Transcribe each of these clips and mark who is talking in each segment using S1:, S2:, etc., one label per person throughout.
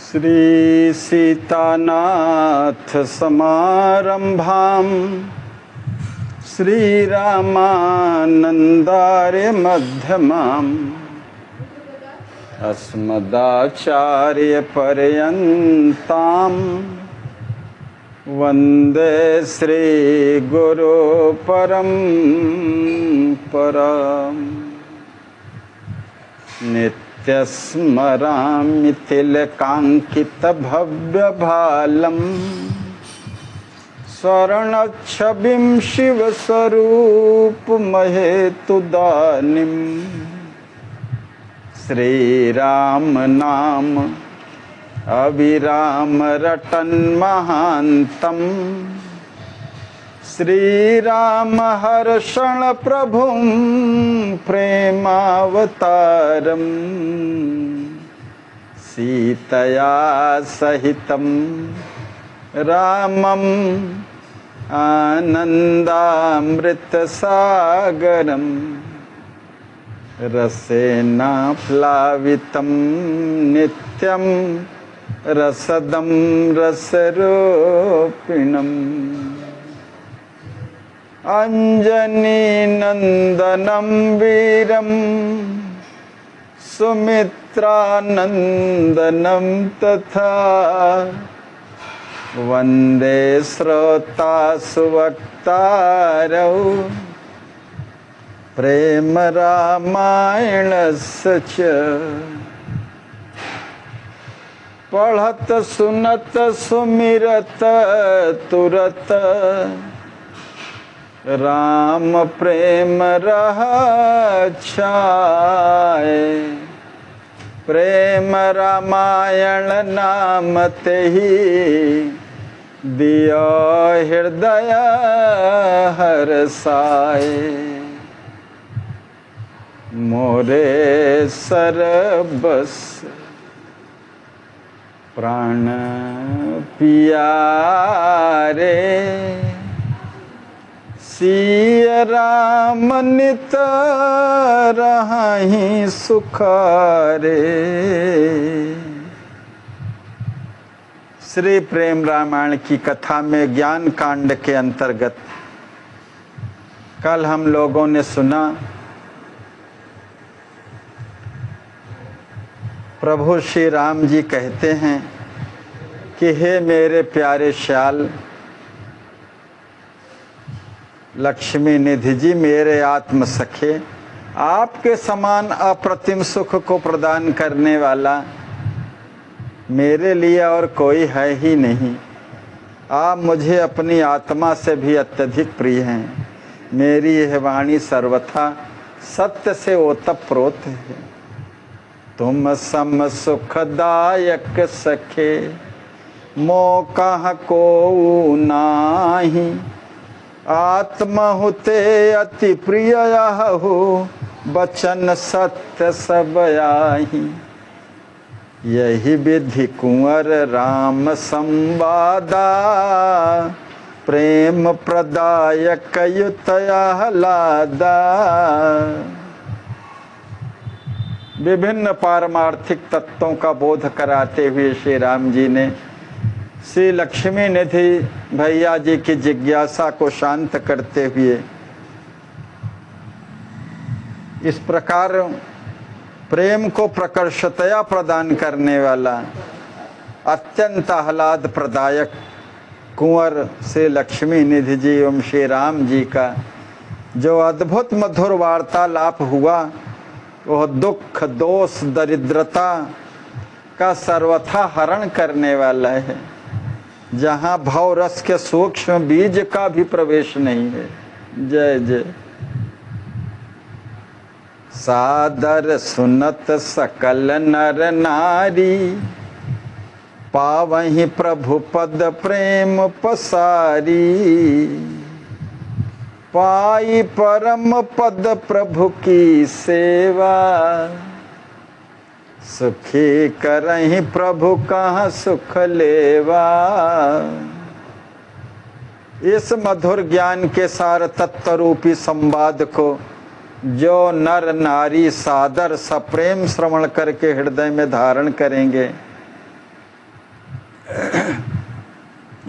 S1: श्री सीतानाथ समारंभां श्रीरामानंदार्य मध्यमाम् अस्मदाचार्य पर्यन्तां वन्दे श्री गुरु परम्पराम्। नित्यस्मरामि तिलकाङ्कितभव्यभालम् स्वर्णच्छविं शिवस्वरूपमहेतुदानीं श्रीराम नाम अविराम रटन् महान्तम् श्रीराम हर्षण प्रभुं प्रेमावतारम् सीतया सहितं रामम् आनन्दामृतसागरम् रसेन प्लावितं नित्यं रसदं रसरूपिणम् अंजनीनंदनं वीरं सुमित्रानंदनं तथा वंदे श्रोतासुवक्तारौ प्रेम रामायणस्य च पढ़त सुनत सुमिरत तुरत राम प्रेम रहाए। प्रेम रामायण नाम तेहि दियो हृदय हरसाए। मोरे सरबस प्राण पियारे सिय राम नित रहाहि सुखारे। श्री प्रेम रामायण की कथा में ज्ञान कांड के अंतर्गत कल हम लोगों ने सुना प्रभु श्री राम जी कहते हैं कि हे मेरे प्यारे श्याल लक्ष्मी निधि जी, मेरे आत्म सखे, आपके समान अप्रतिम सुख को प्रदान करने वाला मेरे लिए और कोई है ही नहीं। आप मुझे अपनी आत्मा से भी अत्यधिक प्रिय हैं। मेरी यह वाणी सर्वथा सत्य से ओतप्रोत है। तुम सम सुखदायक सखे मो कह को नाही। आत्मा होते अति प्रिय हो बचन सत्य सब आही। यही विधि कुंवर राम संवादा प्रेम प्रदायक युतयाहलादा। विभिन्न पारमार्थिक तत्वों का बोध कराते हुए श्री राम जी ने श्री लक्ष्मी निधि भैया जी की जिज्ञासा को शांत करते हुए इस प्रकार प्रेम को प्रकर्षतया प्रदान करने वाला अत्यंत आह्लाद प्रदायक कुंवर श्री लक्ष्मी निधि जी एवं श्री राम जी का जो अद्भुत मधुर वार्तालाप हुआ, वह दुख दोष दरिद्रता का सर्वथा हरण करने वाला है, जहाँ भाव रस के सूक्ष्म बीज का भी प्रवेश नहीं है। जय जय। सादर सुनत सकल नर नारी पावहि प्रभु पद प्रेम पसारी। पाई परम पद प्रभु की सेवा सुखी करहि प्रभु कहाँ सुख लेवा। इस मधुर ज्ञान के सार तत्व रूपी संवाद को जो नर नारी सादर सप्रेम श्रवण करके हृदय में धारण करेंगे,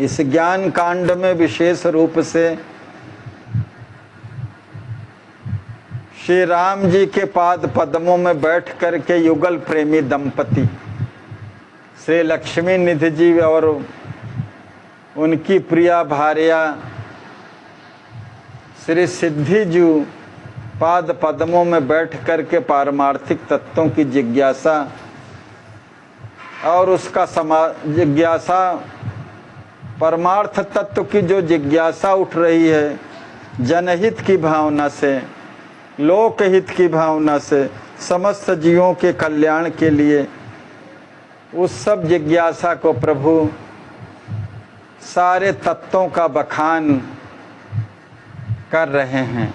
S1: इस ज्ञान कांड में विशेष रूप से श्री राम जी के पाद पद्मों में बैठ कर के युगल प्रेमी दंपति श्री लक्ष्मी निधि जी और उनकी प्रिया भार्या श्री सिद्धि जी पाद पद्मों में बैठ कर के पारमार्थिक तत्वों की जिज्ञासा और उसका जिज्ञासा परमार्थ तत्व की जो जिज्ञासा उठ रही है, जनहित की भावना से, लोकहित की भावना से, समस्त जीवों के कल्याण के लिए, उस सब जिज्ञासा को प्रभु सारे तत्वों का बखान कर रहे हैं।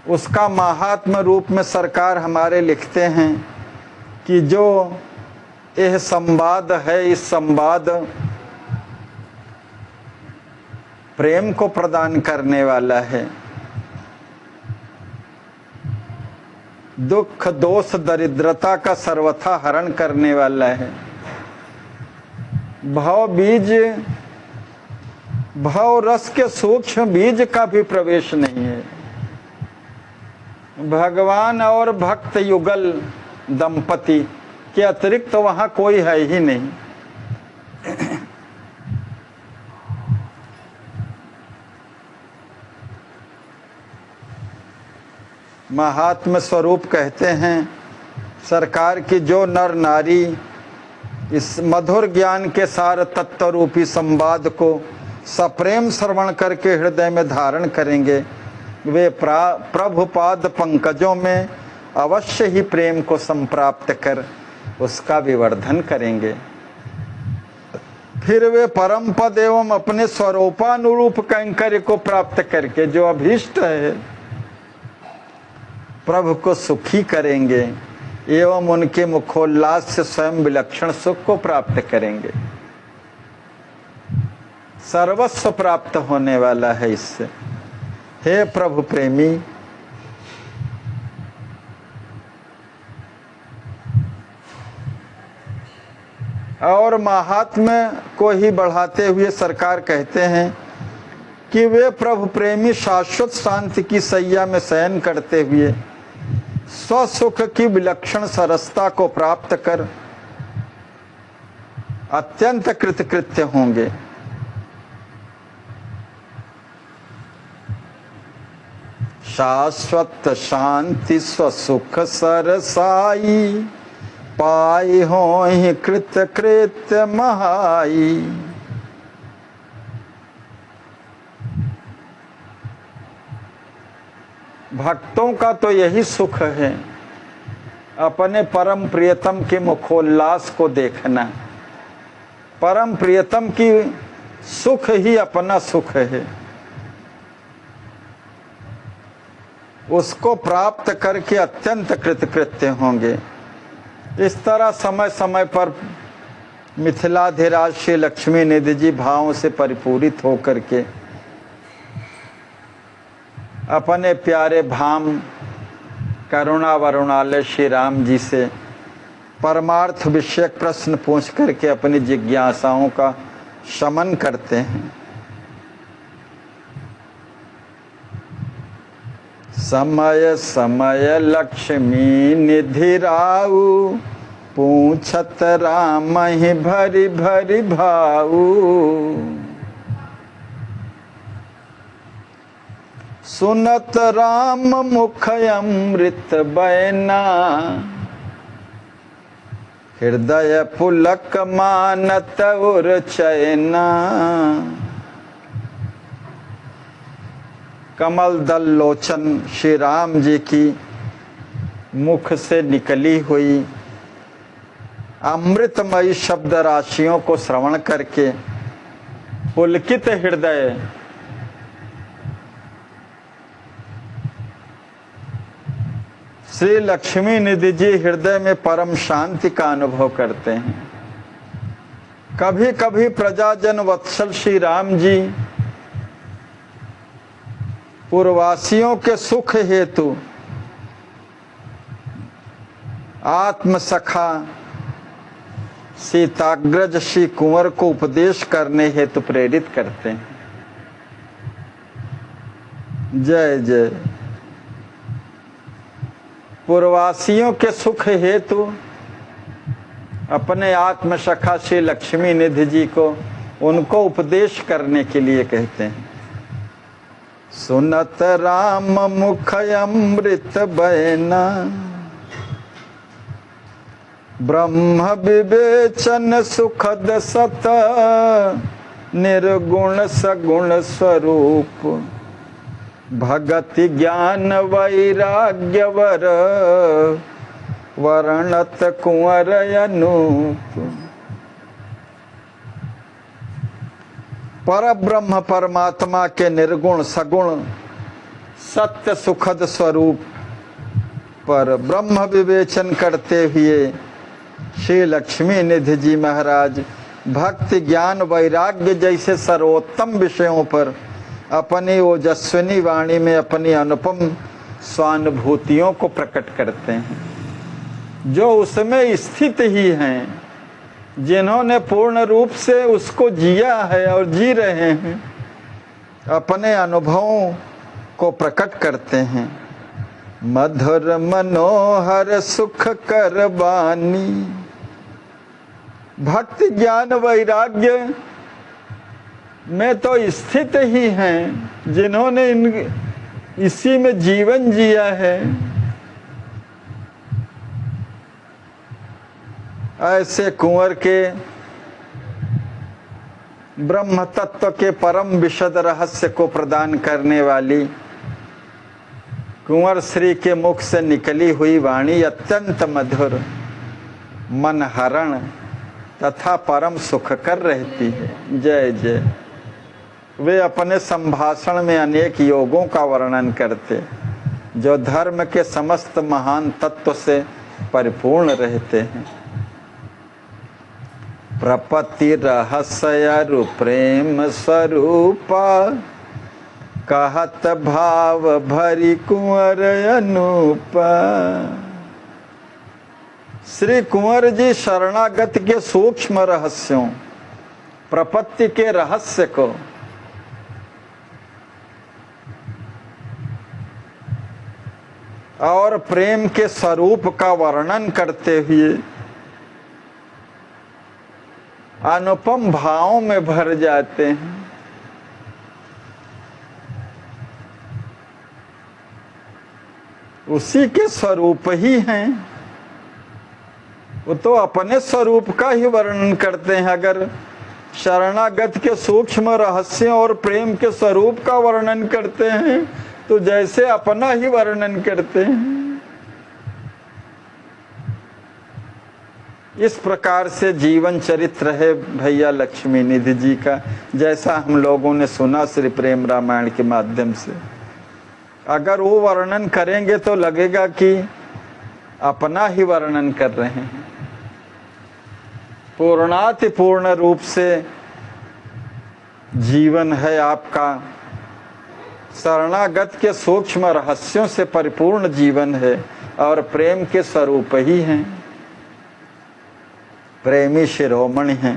S1: उसका महात्म रूप में सरकार हमारे लिखते हैं कि जो यह संवाद है, इस संवाद प्रेम को प्रदान करने वाला है, दुख दोष दरिद्रता का सर्वथा हरण करने वाला है, भाव बीज भाव रस के सूक्ष्म बीज का भी प्रवेश नहीं है। भगवान और भक्त युगल दंपति के अतिरिक्त तो वहां कोई है ही नहीं। महात्म स्वरूप कहते हैं सरकार की जो नर नारी इस मधुर ज्ञान के सार तत्व रूपी संवाद को सप्रेम श्रवण करके हृदय में धारण करेंगे, वे प्रभुपाद पंकजों में अवश्य ही प्रेम को संप्राप्त कर उसका विवर्धन करेंगे। फिर वे परम पद एवं अपने स्वरूपानुरूप कैंकर्य को प्राप्त करके जो अभीष्ट है प्रभु को सुखी करेंगे एवं उनके मुखोल्लास से स्वयं विलक्षण सुख को प्राप्त करेंगे। सर्वस्व प्राप्त होने वाला है इससे। हे प्रभु प्रेमी, और महात्म्य को ही बढ़ाते हुए सरकार कहते हैं कि वे प्रभु प्रेमी शाश्वत शांति की सैया में शयन करते हुए स्वसुख की विलक्षण सरसता को प्राप्त कर अत्यंत कृतकृत्य होंगे। शाश्वत शांति स्वसुख सरसाई पाई होहि कृत कृत्य महाई। भक्तों का तो यही सुख है, अपने परम प्रियतम के मुखोल्लास को देखना। परम प्रियतम की सुख ही अपना सुख है, उसको प्राप्त करके अत्यंत कृतकृत्य होंगे। इस तरह समय समय पर मिथिलाधिराज श्री लक्ष्मी निधि जी भावों से परिपूरित होकर के अपने प्यारे भाम करुणा वरुणालय श्री राम जी से परमार्थ विषयक प्रश्न पूछ करके अपनी जिज्ञासाओं का शमन करते हैं। समय समय लक्ष्मी निधि राऊ पूछत राम ही भरी भरी भाऊ। सुनत राम मुख अमृत बयना हृदय पुलक मानत उर चैना। कमल दल लोचन श्री राम जी की मुख से निकली हुई अमृतमयी शब्द राशियों को श्रवण करके पुलकित हृदय श्री लक्ष्मी निधि जी हृदय में परम शांति का अनुभव करते हैं। कभी कभी प्रजाजन वत्सल श्री राम जी पूर्ववासियों के सुख हेतु आत्म सखा सीताग्रज श्री कुंवर को उपदेश करने हेतु प्रेरित करते हैं। जय जय। पूर्ववासियों के सुख हेतु अपने आत्म सखा श्री लक्ष्मी निधि जी को उनको उपदेश करने के लिए कहते हैं। सुनत राम मुख अमृत बहना, ब्रह्म विवेचन सुखद सत, निर्गुण सगुण स्वरूप, भगति ज्ञान वैराग्य वर, वर्णत कुंवर अनूप। पर ब्रह्म परमात्मा के निर्गुण सगुण सत्य सुखद स्वरूप पर ब्रह्म विवेचन करते हुए श्री लक्ष्मी निधि जी महाराज भक्ति ज्ञान वैराग्य जैसे सर्वोत्तम विषयों पर अपनी ओजस्विनी वाणी में अपनी अनुपम स्वानुभूतियों को प्रकट करते हैं, जो उसमें स्थित ही हैं, जिन्होंने पूर्ण रूप से उसको जिया है और जी रहे हैं, अपने अनुभवों को प्रकट करते हैं। मधुर मनोहर सुख कर बानी, भक्ति ज्ञान वैराग्य में तो स्थित ही हैं, जिन्होंने इसी में जीवन जिया है। ऐसे कुंवर के ब्रह्म तत्व के परम विशद रहस्य को प्रदान करने वाली कुंवर श्री के मुख से निकली हुई वाणी अत्यंत मधुर, मनहरण तथा परम सुखकर रहती है। जय जय। वे अपने संभाषण में अनेक योगों का वर्णन करते, जो धर्म के समस्त महान तत्व से परिपूर्ण रहते हैं। प्रपति रहस्य प्रेम स्वरूपा, कहत भाव भरी कुंवर अनूपा। श्री कुंवर जी शरणागत के सूक्ष्म रहस्यों, प्रपत्ति के रहस्य को और प्रेम के स्वरूप का वर्णन करते हुए अनुपम भावों में भर जाते हैं। उसी के स्वरूप ही हैं, वो तो अपने स्वरूप का ही वर्णन करते हैं। अगर शरणागत के सूक्ष्म रहस्यों और प्रेम के स्वरूप का वर्णन करते हैं तो जैसे अपना ही वर्णन करते हैं। इस प्रकार से जीवन चरित्र है भैया लक्ष्मी निधि जी का, जैसा हम लोगों ने सुना श्री प्रेम रामायण के माध्यम से। अगर वो वर्णन करेंगे तो लगेगा कि अपना ही वर्णन कर रहे हैं। पूर्णाति पूर्ण रूप से जीवन है आपका, शरणागत के सूक्ष्म रहस्यों से परिपूर्ण जीवन है और प्रेम के स्वरूप ही हैं। प्रेमी शिरोमणि हैं।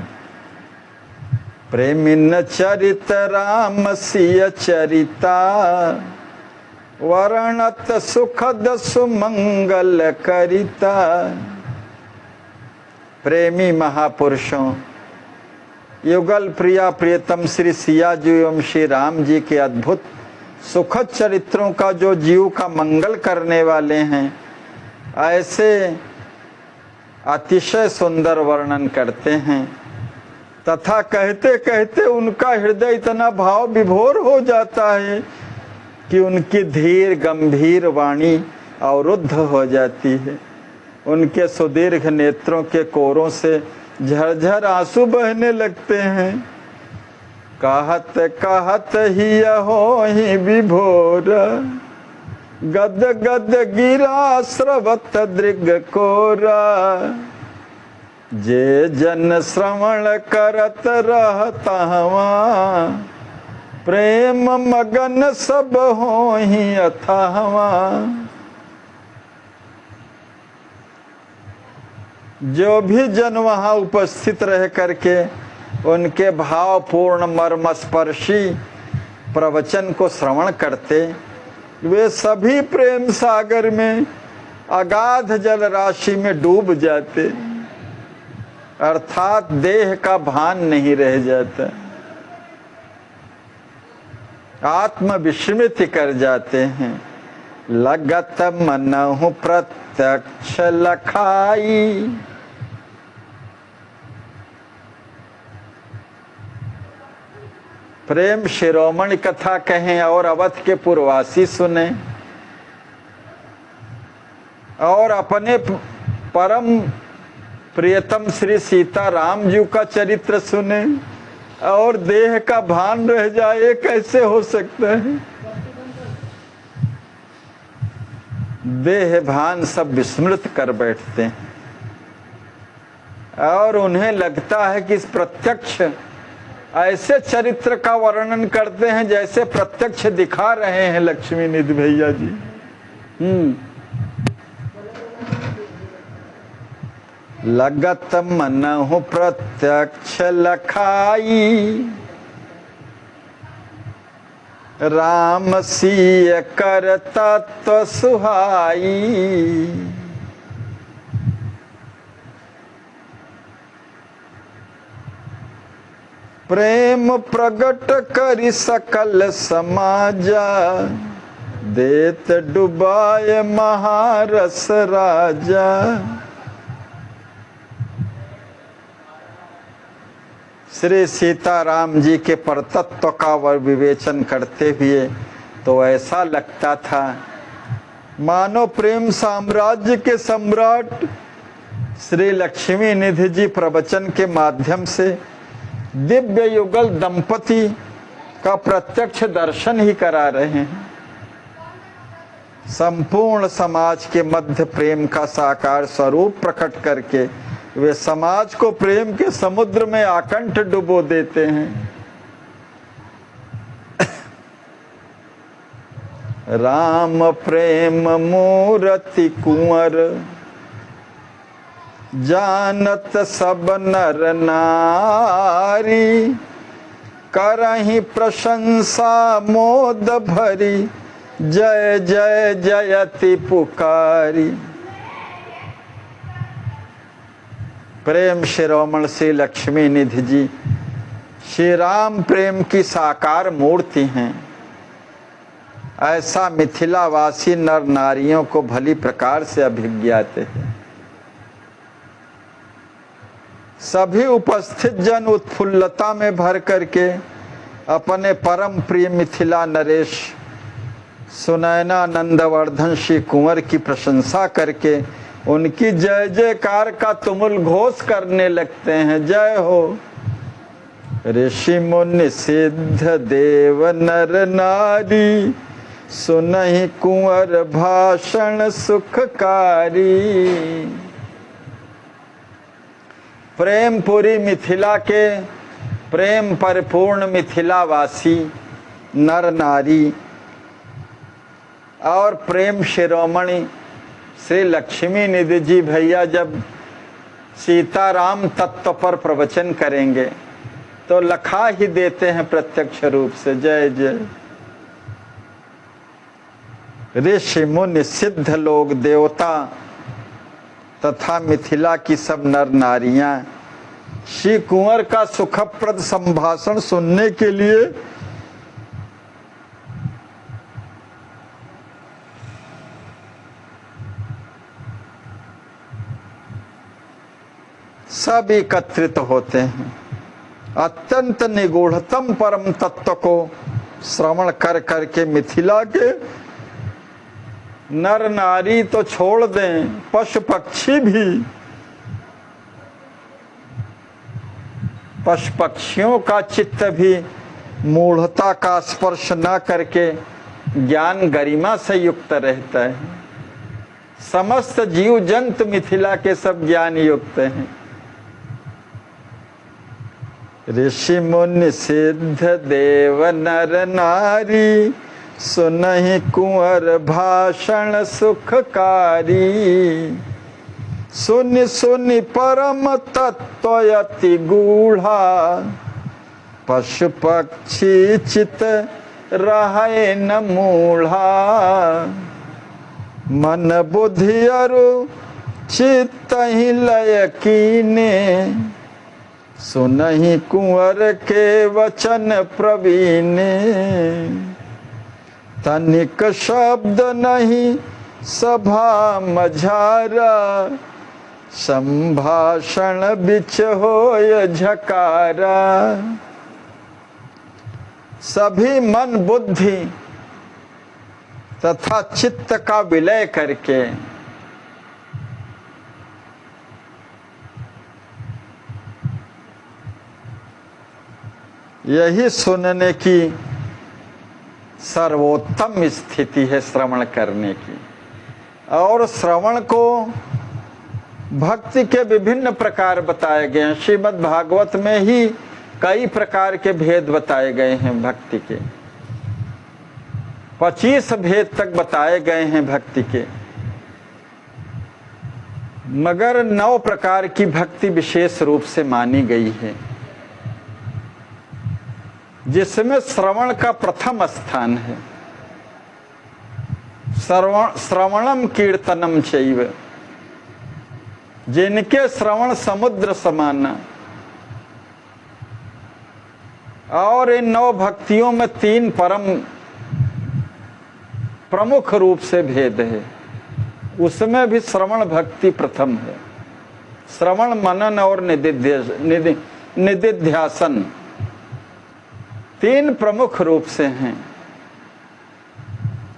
S1: प्रेमिन चरित राम सिय चरिता, वर्णत सुखद सुमंगल करिता। प्रेमी महापुरुषों, युगल प्रिया प्रियतम श्री सिया जी एवं श्री राम जी के अद्भुत सुखद चरित्रों का जो जीव का मंगल करने वाले हैं, ऐसे अतिशय सुंदर वर्णन करते हैं तथा कहते कहते उनका हृदय इतना भाव विभोर हो जाता है कि उनकी धीर गंभीर वाणी अवरुद्ध हो जाती है। उनके सुदीर्घ नेत्रों के कोरों से झरझर आंसू बहने लगते हैं। कहत कहत ही हो ही विभोर, गद गद गिरा स्रवत दृग कोरा। जे जन श्रवण करत रहता हवा, प्रेम मगन सब हो ही अथावा। जो भी जन वहाँ उपस्थित रह करके उनके भावपूर्ण मर्मस्पर्शी प्रवचन को श्रवण करते, वे सभी प्रेम सागर में अगाध जल राशि में डूब जाते, अर्थात देह का भान नहीं रह जाता, आत्म विस्मृत कर जाते हैं। लगत मनहु प्रत्यक्ष लखाई। प्रेम शिरोमणि कथा कहें और अवध के पुरवासी सुने और अपने परम प्रियतम श्री सीताराम जी का चरित्र सुने और देह का भान रह जाए, कैसे हो सकता है? देह भान सब विस्मृत कर बैठते हैं और उन्हें लगता है कि इस प्रत्यक्ष ऐसे चरित्र का वर्णन करते हैं जैसे प्रत्यक्ष दिखा रहे हैं लक्ष्मी निधि भैया जी। लगत मनहु प्रत्यक्ष लखाई, राम सिय कर तत्व सुहाई। प्रेम प्रगट करि सकल समाजा, देत डुबाय महारस राजा। श्री सीताराम जी के परतत्व का विवेचन करते हुए तो ऐसा लगता था मानो प्रेम साम्राज्य के सम्राट श्री लक्ष्मी निधि जी प्रवचन के माध्यम से दिव्य युगल दंपति का प्रत्यक्ष दर्शन ही करा रहे हैं। संपूर्ण समाज के मध्य प्रेम का साकार स्वरूप प्रकट करके वे समाज को प्रेम के समुद्र में आकंठ डुबो देते हैं। राम प्रेम मूर्ति कुंवर, जानत सब नर नारी। करहि प्रशंसा मोद भरी, जय जय जयति पुकारी। प्रेम शिरोमणि श्री लक्ष्मी निधि जी श्री राम प्रेम की साकार मूर्ति हैं। ऐसा मिथिलावासी नर नारियों को भली प्रकार से अभिज्ञात है। सभी उपस्थित जन उत्फुल्लता में भर करके अपने परम प्रिय मिथिला नरेश सुनैना नंदवर्धन श्री कुंवर की प्रशंसा करके उनकी जय जयकार का तुमुल घोष करने लगते हैं। जय हो ऋषि मुनि सिद्ध देव नर नारी, सुनहि कुंवर भाषण सुखकारी। प्रेमपुरी मिथिला के प्रेम परिपूर्ण मिथिलावासी नर नारी और प्रेम शिरोमणि श्री लक्ष्मी निधि जी भैया जब सीताराम तत्व पर प्रवचन करेंगे तो लखा ही देते हैं प्रत्यक्ष रूप से। जय जय। ऋषि मुनि सिद्ध लोग, देवता तथा मिथिला की सब नर नारियां श्री कुंवर का सुखप्रद संभाषण सुनने के लिए सब एकत्रित होते हैं। अत्यंत निगूढ़तम परम तत्व को श्रवण कर करके मिथिला के नर नारी तो छोड़ दें, पशु पक्षी भी, पशु पक्षियों का चित्त भी मूढ़ता का स्पर्श न करके ज्ञान गरिमा से युक्त रहता है। समस्त जीव जंतु मिथिला के सब ज्ञान युक्त हैं। ऋषि मुनि सिद्ध देव नर नारी, सुनहि कुंवर भाषण सुखकारी। सुनि सुनि परम तत्व अति गूढ़ा, पशु पक्षी चित रहे न मूढ़ा। मन बुद्धि अरु चित्त ही लय कीने, सुनहि कुंवर के वचन प्रवीणे। तनिक शब्द नहीं सभा मझारा, संभाषण बिच होय झकारा। सभी मन बुद्धि तथा चित्त का विलय करके यही सुनने की सर्वोत्तम स्थिति है श्रवण करने की। और श्रवण को भक्ति के विभिन्न प्रकार बताए गए हैं। श्रीमद् भागवत में ही कई प्रकार के भेद बताए गए हैं भक्ति के। 25 भेद तक बताए गए हैं भक्ति के, मगर 9 प्रकार की भक्ति विशेष रूप से मानी गई है, जिसमें श्रवण का प्रथम स्थान है। श्रवणम कीर्तनम चैव, जिनके श्रवण समुद्र समाना। और इन 9 भक्तियों में 3 परम प्रमुख रूप से भेद है। उसमें भी श्रवण भक्ति प्रथम है। श्रवण मनन और निदिध्यासन 3 प्रमुख रूप से हैं।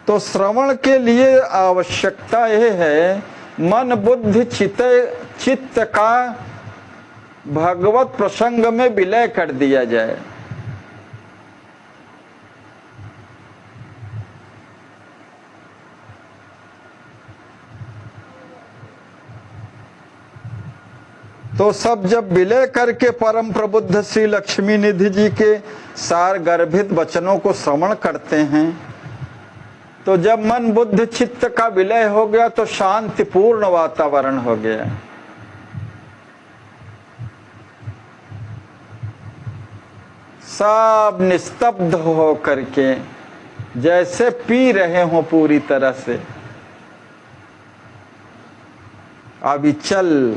S1: तो श्रवण के लिए आवश्यकता यह है मन बुद्धि चित्त का भगवत प्रसंग में विलय कर दिया जाए। तो सब जब विलय करके परम प्रबुद्ध श्री लक्ष्मी निधि जी के सार गर्भित वचनों को श्रवण करते हैं, तो जब मन बुद्धि चित्त का विलय हो गया तो शांतिपूर्ण वातावरण हो गया। सब निस्तब्ध हो करके जैसे पी रहे हो पूरी तरह से, अविचल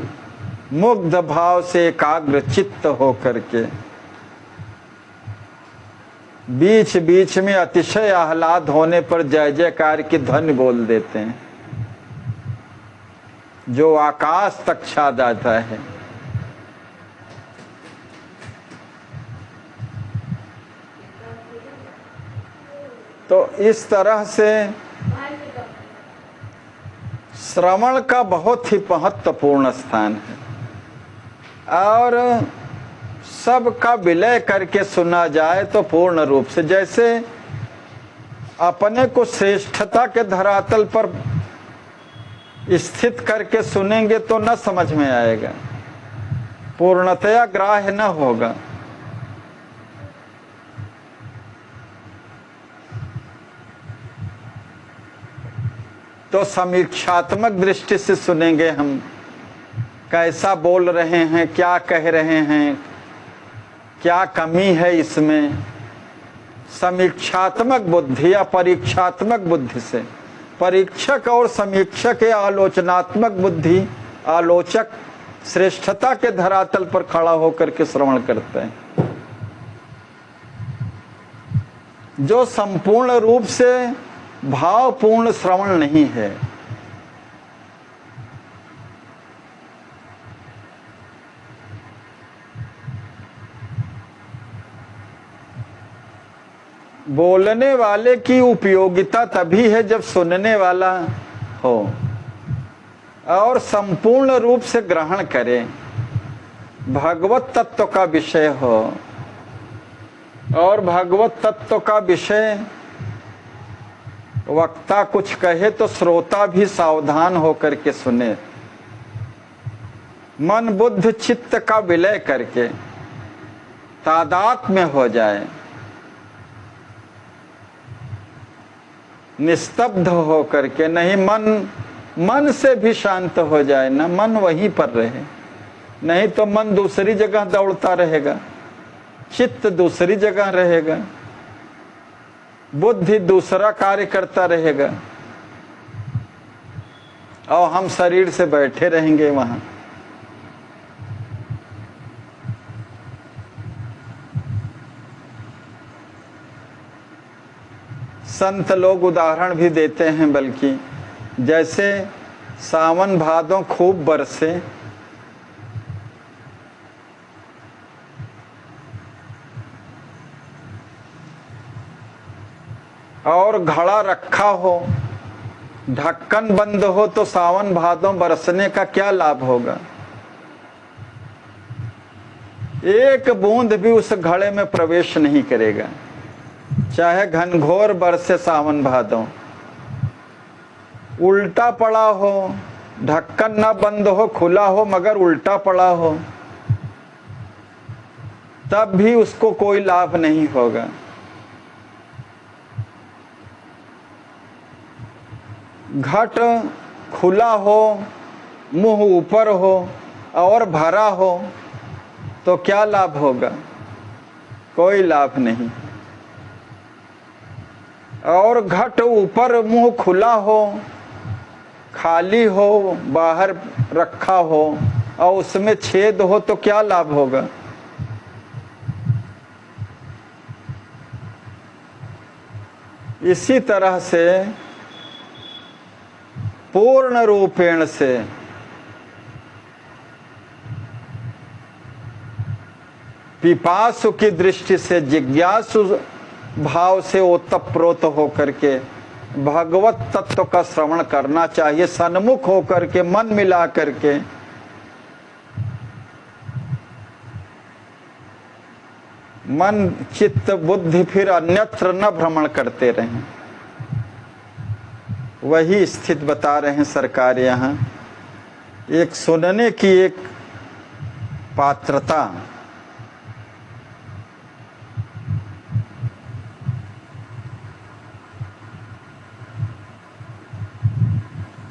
S1: मुग्ध भाव से एकाग्र चित्त हो करके बीच बीच में अतिशय आह्लाद होने पर जय जयकार की ध्वनि बोल देते हैं, जो आकाश तक छा जाता है। तो इस तरह से श्रवण का बहुत ही महत्वपूर्ण स्थान है। और सबका विलय करके सुना जाए तो पूर्ण रूप से, जैसे अपने को श्रेष्ठता के धरातल पर स्थित करके सुनेंगे तो न समझ में आएगा, पूर्णतया ग्राह्य न होगा। तो समीक्षात्मक दृष्टि से सुनेंगे हम, कैसा बोल रहे हैं, क्या कह रहे हैं, क्या कमी है इसमें। समीक्षात्मक बुद्धि या परीक्षात्मक बुद्धि से, परीक्षक और समीक्षक या आलोचनात्मक बुद्धि, आलोचक श्रेष्ठता के धरातल पर खड़ा होकर के श्रवण करते हैं। जो संपूर्ण रूप से भावपूर्ण श्रवण नहीं है। बोलने वाले की उपयोगिता तभी है जब सुनने वाला हो और संपूर्ण रूप से ग्रहण करे, भगवत तत्व का विषय हो। और भगवत तत्व का विषय वक्ता कुछ कहे तो श्रोता भी सावधान होकर के सुने, मन बुद्ध चित्त का विलय करके तादात्म्य हो जाए, निस्तब्ध हो करके। नहीं मन मन से भी शांत हो जाए ना, मन वहीं पर रहे, नहीं तो मन दूसरी जगह दौड़ता रहेगा, चित्त दूसरी जगह रहेगा, बुद्धि दूसरा कार्य करता रहेगा और हम शरीर से बैठे रहेंगे वहां। संत लोग उदाहरण भी देते हैं, बल्कि जैसे सावन भादों खूब बरसे और घड़ा रखा हो, ढक्कन बंद हो, तो सावन भादों बरसने का क्या लाभ होगा? एक बूंद भी उस घड़े में प्रवेश नहीं करेगा, चाहे घनघोर बरसे सावन भादों। उल्टा पड़ा हो, ढक्कन ना बंद हो, खुला हो, मगर उल्टा पड़ा हो, तब भी उसको कोई लाभ नहीं होगा। घट खुला हो, मुंह ऊपर हो और भरा हो तो क्या लाभ होगा? कोई लाभ नहीं। और घट ऊपर मुंह खुला हो, खाली हो, बाहर रखा हो और उसमें छेद हो तो क्या लाभ होगा? इसी तरह से पूर्ण रूपेण से पिपासु की दृष्टि से, जिज्ञासु भाव से ओतप्रोत होकर के भगवत तत्व का श्रवण करना चाहिए, सन्मुख होकर के, मन मिला करके। मन चित्त बुद्धि फिर अन्यत्र न भ्रमण करते रहें, वही स्थित बता रहे हैं सरकार यहाँ। एक सुनने की एक पात्रता,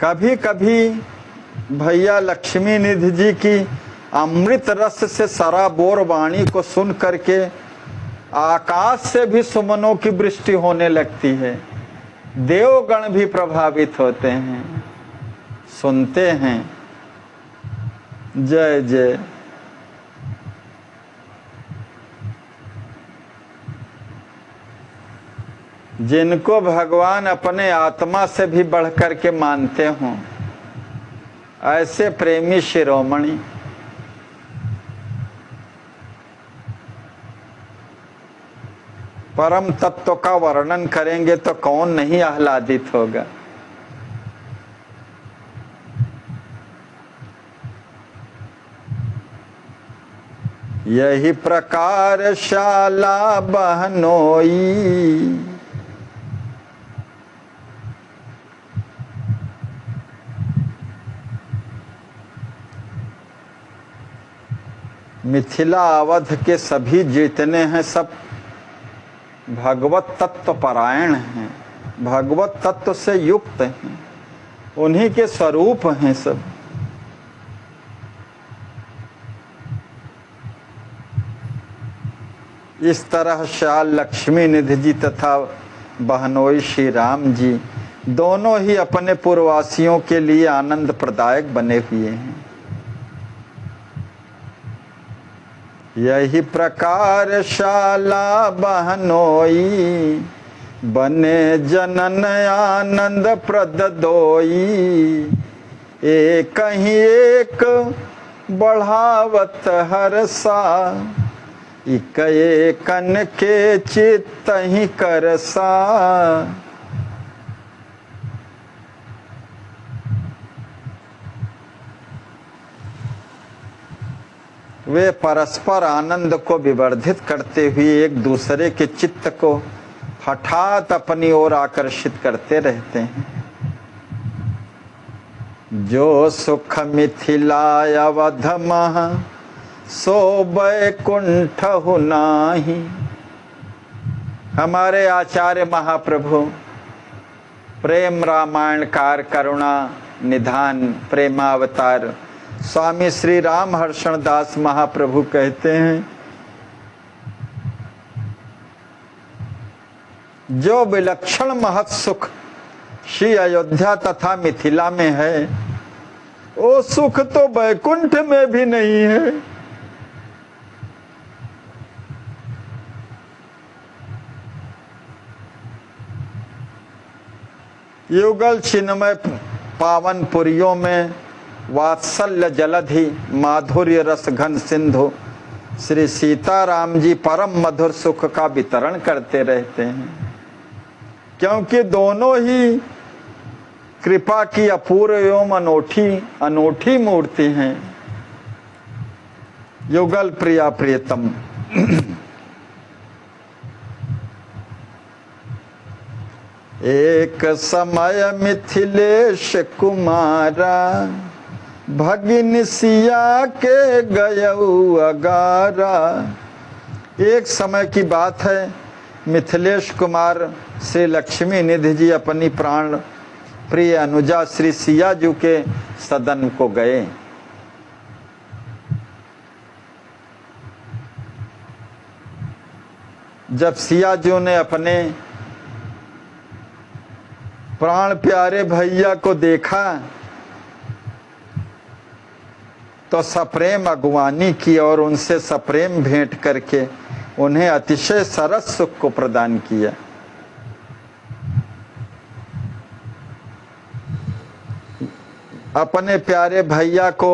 S1: कभी कभी भैया लक्ष्मी निधि जी की अमृत रस से सराबोर वाणी को सुन करके आकाश से भी सुमनों की वृष्टि होने लगती है, देवगण भी प्रभावित होते हैं, सुनते हैं। जय जय। जिनको भगवान अपने आत्मा से भी बढ़कर के मानते हों, ऐसे प्रेमी शिरोमणि परम तत्व का वर्णन करेंगे तो कौन नहीं आह्लादित होगा? यही प्रकार शाला बहनोई, मिथिला अवध के सभी जितने हैं सब भगवत तत्व परायण हैं, भगवत तत्व से युक्त हैं, उन्हीं के स्वरूप हैं सब। इस तरह शाल लक्ष्मी निधि जी तथा बहनोई श्री राम जी दोनों ही अपने पूर्ववासियों के लिए आनंद प्रदायक बने हुए हैं। यही प्रकार शाला बहनोई, बने जनन आनंद प्रद दोई, एक ही एक बढ़ावत हरसा, इक एकन के चित्त ही करसा। वे परस्पर आनंद को विवर्धित करते हुए एक दूसरे के चित्त को हठात अपनी ओर आकर्षित करते रहते हैं। जो सुख मिथिला अवध मह, सो बैकुंठ हुनाहि। हमारे आचार्य महाप्रभु प्रेम रामायणकार, करुणा निधान प्रेमावतार स्वामी श्री राम हर्षण दास महाप्रभु कहते हैं, जो विलक्षण महत सुख श्री अयोध्या तथा मिथिला में है, वो सुख तो वैकुंठ में भी नहीं है। युगल चिन्मय पावन पुरियों में वात्सल्य जलधि माधुर्य रस घन सिंधु श्री सीताराम जी परम मधुर सुख का वितरण करते रहते हैं, क्योंकि दोनों ही कृपा की अपूर्व एवं अनोखी मूर्ति हैं। युगल प्रिया प्रियतम। एक समय मिथिलेश कुमारा भगिन सिया के गयऊ अगारा। एक समय की बात है, मिथिलेश कुमार श्री लक्ष्मी निधि जी अपनी प्राण प्रिय अनुजा श्री सिया जी के सदन को गए। जब सिया जी ने अपने प्राण प्यारे भैया को देखा तो सप्रेम अगवानी की और उनसे सप्रेम भेंट करके उन्हें अतिशय सरस सुख को प्रदान किया। अपने प्यारे भैया को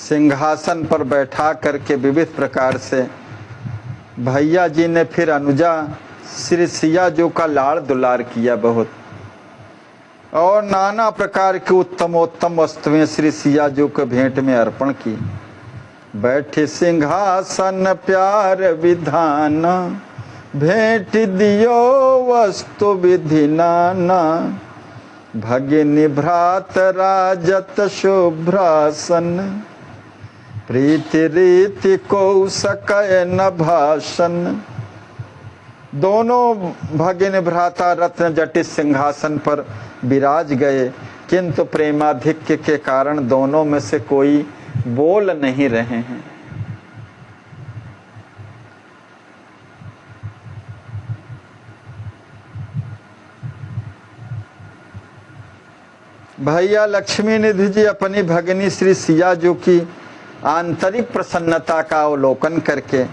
S1: सिंहासन पर बैठा करके विविध प्रकार से भैया जी ने फिर अनुजा श्री सिया जी का लाड़ दुलार किया बहुत, और नाना प्रकार की उत्तमोत्तम वस्तुएं श्री सिया जी को भेंट में अर्पण की। बैठे सिंहासन प्यार विधान भेंट दियो वस्तु विधि नाना भगिनी भ्रात राजत शुभ्रासन प्रीति रीति को सकय न भाषण। दोनों भगिनी भ्राता रत्न जटित सिंहासन पर विराज गए, किंतु प्रेमाधिक्य के कारण दोनों में से कोई बोल नहीं रहे हैं। भैया लक्ष्मी निधि जी अपनी भगिनी श्री सिया जी की आंतरिक प्रसन्नता का अवलोकन करके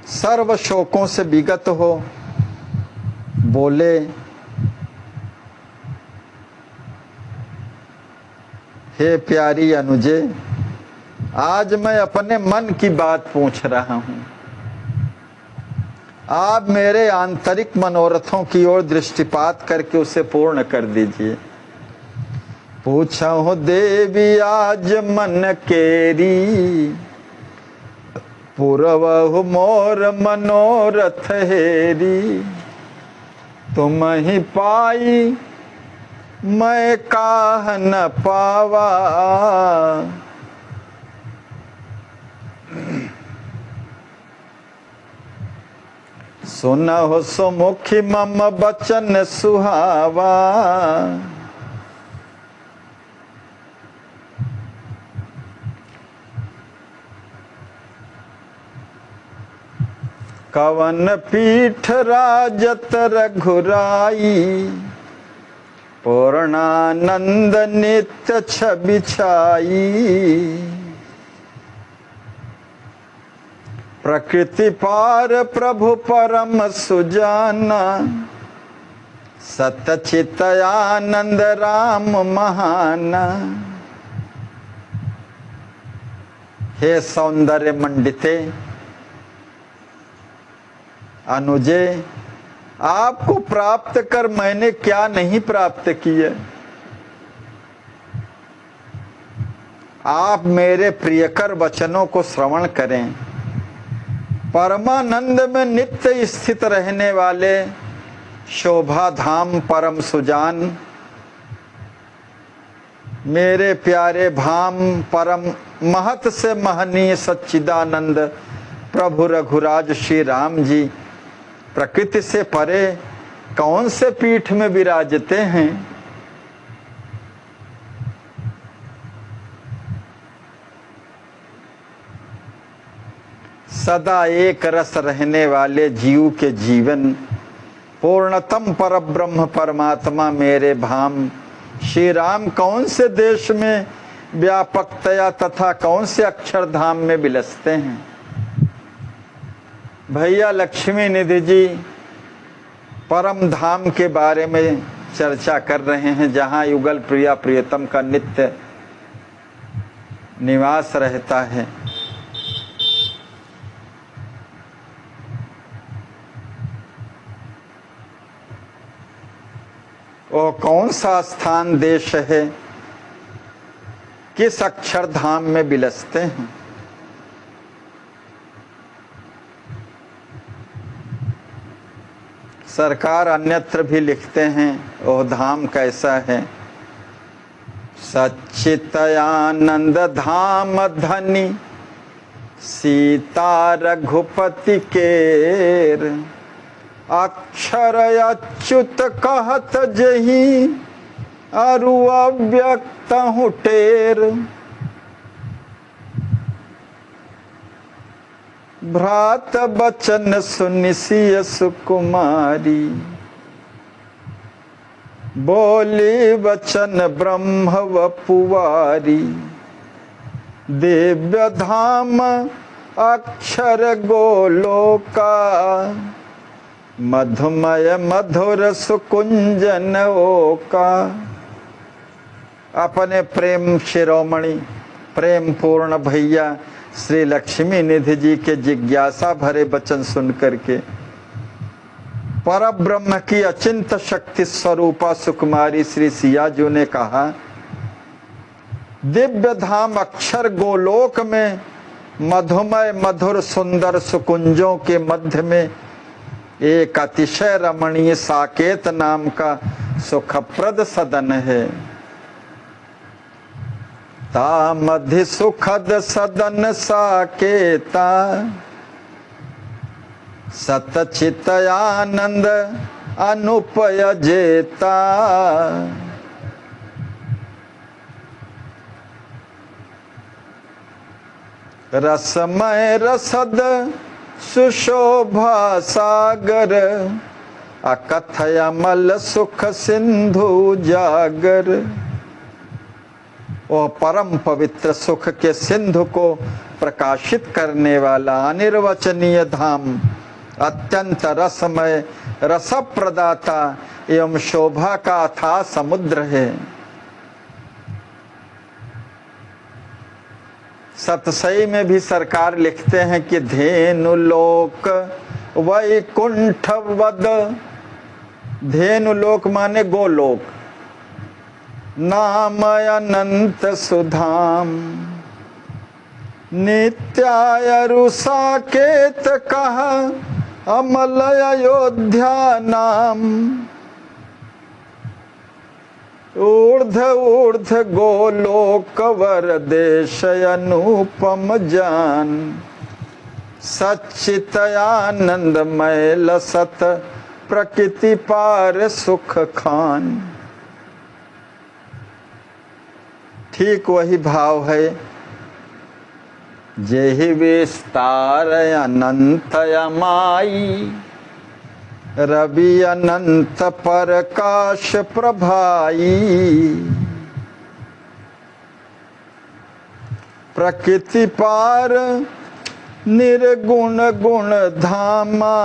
S1: सर्व शोकों से विगत हो बोले, हे प्यारी अनुजे, आज मैं अपने मन की बात पूछ रहा हूं। आप मेरे आंतरिक मनोरथों की ओर दृष्टिपात करके उसे पूर्ण कर दीजिए। पूछो देवी आज मन केरी पूर्वहु मोर मनोरथ हेरी। तुम ही पाई मैं काह न पावा सुनहो सुमुखी मम बचन सुहावा। कवन पीठ राजत रघुराई पूर्णानंद नित्य छवि छाई। प्रकृति पार प्रभु परम सुजाना सतचित आनंद राम महाना। हे सौंदर्य मंडिते अनुजे, आपको प्राप्त कर मैंने क्या नहीं प्राप्त किया। आप मेरे प्रियकर वचनों को श्रवण करें। परमानंद में नित्य स्थित रहने वाले शोभा धाम परम सुजान मेरे प्यारे धाम परम महत से महनीय सच्चिदानंद प्रभु रघुराज श्री राम जी प्रकृति से परे कौन से पीठ में विराजते हैं। सदा एक रस रहने वाले जीव के जीवन पूर्णतम परब्रह्म परमात्मा मेरे धाम श्री राम कौन से देश में व्यापकतया तथा कौन से अक्षरधाम में विलसते हैं। भैया लक्ष्मी निधि जी परम धाम के बारे में चर्चा कर रहे हैं, जहाँ युगल प्रिया प्रियतम का नित्य निवास रहता है। वो कौन सा स्थान देश है, किस अक्षरधाम में विलसते हैं। सरकार अन्यत्र भी लिखते हैं वो धाम कैसा है। सच्चिदानंद धाम धनी सीता रघुपति केर, अक्षर अच्युत कहत जही अरु अव्यक्त हूँ टेर। भ्रात बचन सुनिसिय सुकुमारी, बोली वचन ब्रह्म वपुवारी। दिव्य धाम अक्षर गोलोका, मधुमय मधुर सुकुंजन ओका। अपने प्रेम शिरोमणि प्रेम पूर्ण भैया श्री लक्ष्मी निधि जी के जिज्ञासा भरे वचन सुन करके परब्रह्म की अचिंत शक्ति स्वरूपा सुकुमारी श्री सिया जी ने कहा, दिव्य धाम अक्षर गोलोक में मधुमय मधुर सुंदर सुकुंजों के मध्य में एक अतिशय रमणीय साकेत नाम का सुखप्रद सदन है। ता मधि सुखद सदन साकेता, सतचित आनंद अनुपय जेता। रसमय रसद सुशोभा सागर, अकथय अमल सुख सिंधु जागर। वो परम पवित्र सुख के सिंधु को प्रकाशित करने वाला अनिर्वचनीय धाम, अत्यंत रसमय रस प्रदाता एवं शोभा का अथाह समुद्र है। सतसई में भी सरकार लिखते हैं कि धेनु लोक वैकुंठ वद। धेनु लोक माने गोलोक, नाम अनंत सुधाम। नित्याय रुसाकेत कहा अमल अयोध्या नाम। ऊर्ध ऊर्ध गोलोक वर देश अनुपम जान। सच्चित आनंदमय लसत प्रकृति पार सुख खान। ठीक वही भाव है, जेहि विस्तार अनंत अमाई। रवि अनंत प्रकाश प्रभाई। प्रकृति पार निर्गुण गुण धामा।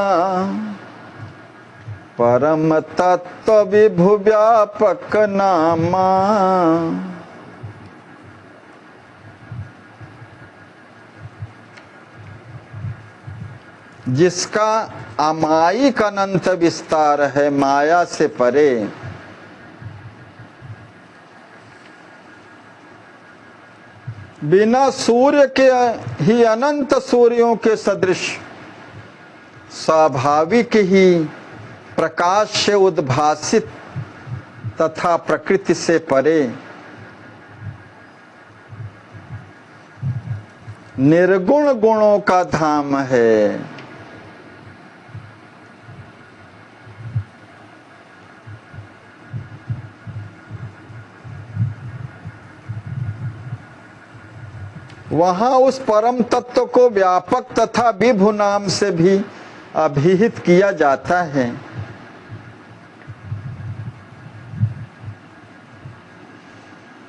S1: परम तत्व विभु व्यापक नामा। जिसका अमायिक अनंत विस्तार है, माया से परे। बिना सूर्य के ही अनंत सूर्यों के सदृश स्वाभाविक ही प्रकाश से उद्भासित तथा प्रकृति से परे निर्गुण गुणों का धाम है। वहां उस परम तत्व को व्यापक तथा विभु नाम से भी अभिहित किया जाता है।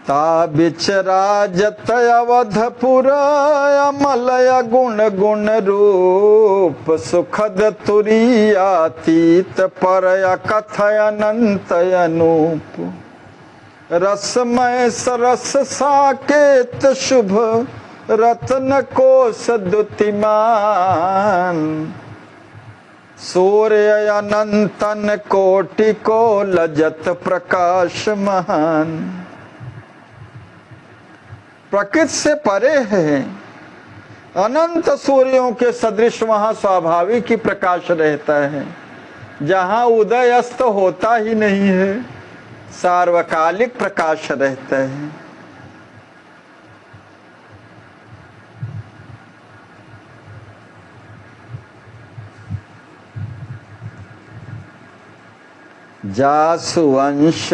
S1: ता विचराजत अवधपुर अमलय गुण गुण रूप सुखद तुरीयातीत परय कथय अनंत अनूप रसमय सरस साकेत शुभ रत्न कोश द्युतिमान सूर्य अनंतन कोटि को लजत प्रकाश महान। प्रकृति से परे है, अनंत सूर्यों के सदृश वहां स्वाभाविक ही प्रकाश रहता है, जहां उदय अस्त होता ही नहीं है, सार्वकालिक प्रकाश रहता है। जासुवंश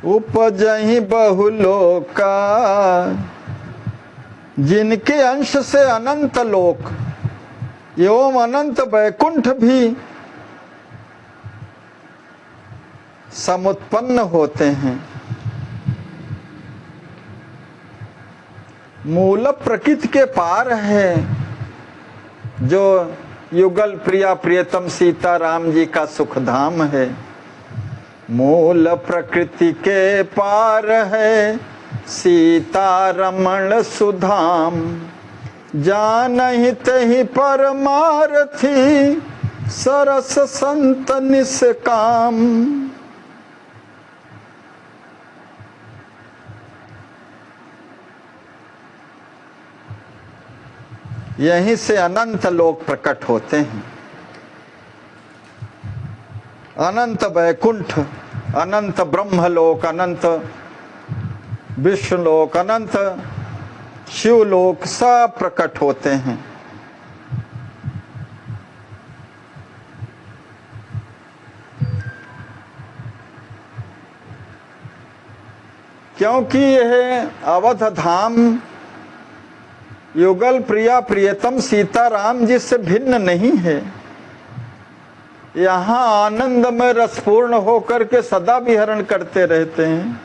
S1: उपजहि बहुलोका, जिनके अंश से अनंत लोक एवं अनंत वैकुंठ भी समुत्पन्न होते हैं। मूल प्रकृति के पार है, जो युगल प्रिया प्रियतम सीता राम जी का सुखधाम है। मूल प्रकृति के पार है सीता रमण सुधाम, जानहि तहि परमारथी सरस संत निष्काम। यहीं से अनंत लोक प्रकट होते हैं। अनंत वैकुंठ, अनंत ब्रह्मलोक, अनंत विष्णुलोक, अनंत शिवलोक सब प्रकट होते हैं। क्योंकि यह अवध धाम युगल प्रिया प्रियतम सीता राम जी से भिन्न नहीं है। यहाँ आनंद में रसपूर्ण होकर के सदा विहरण करते रहते हैं।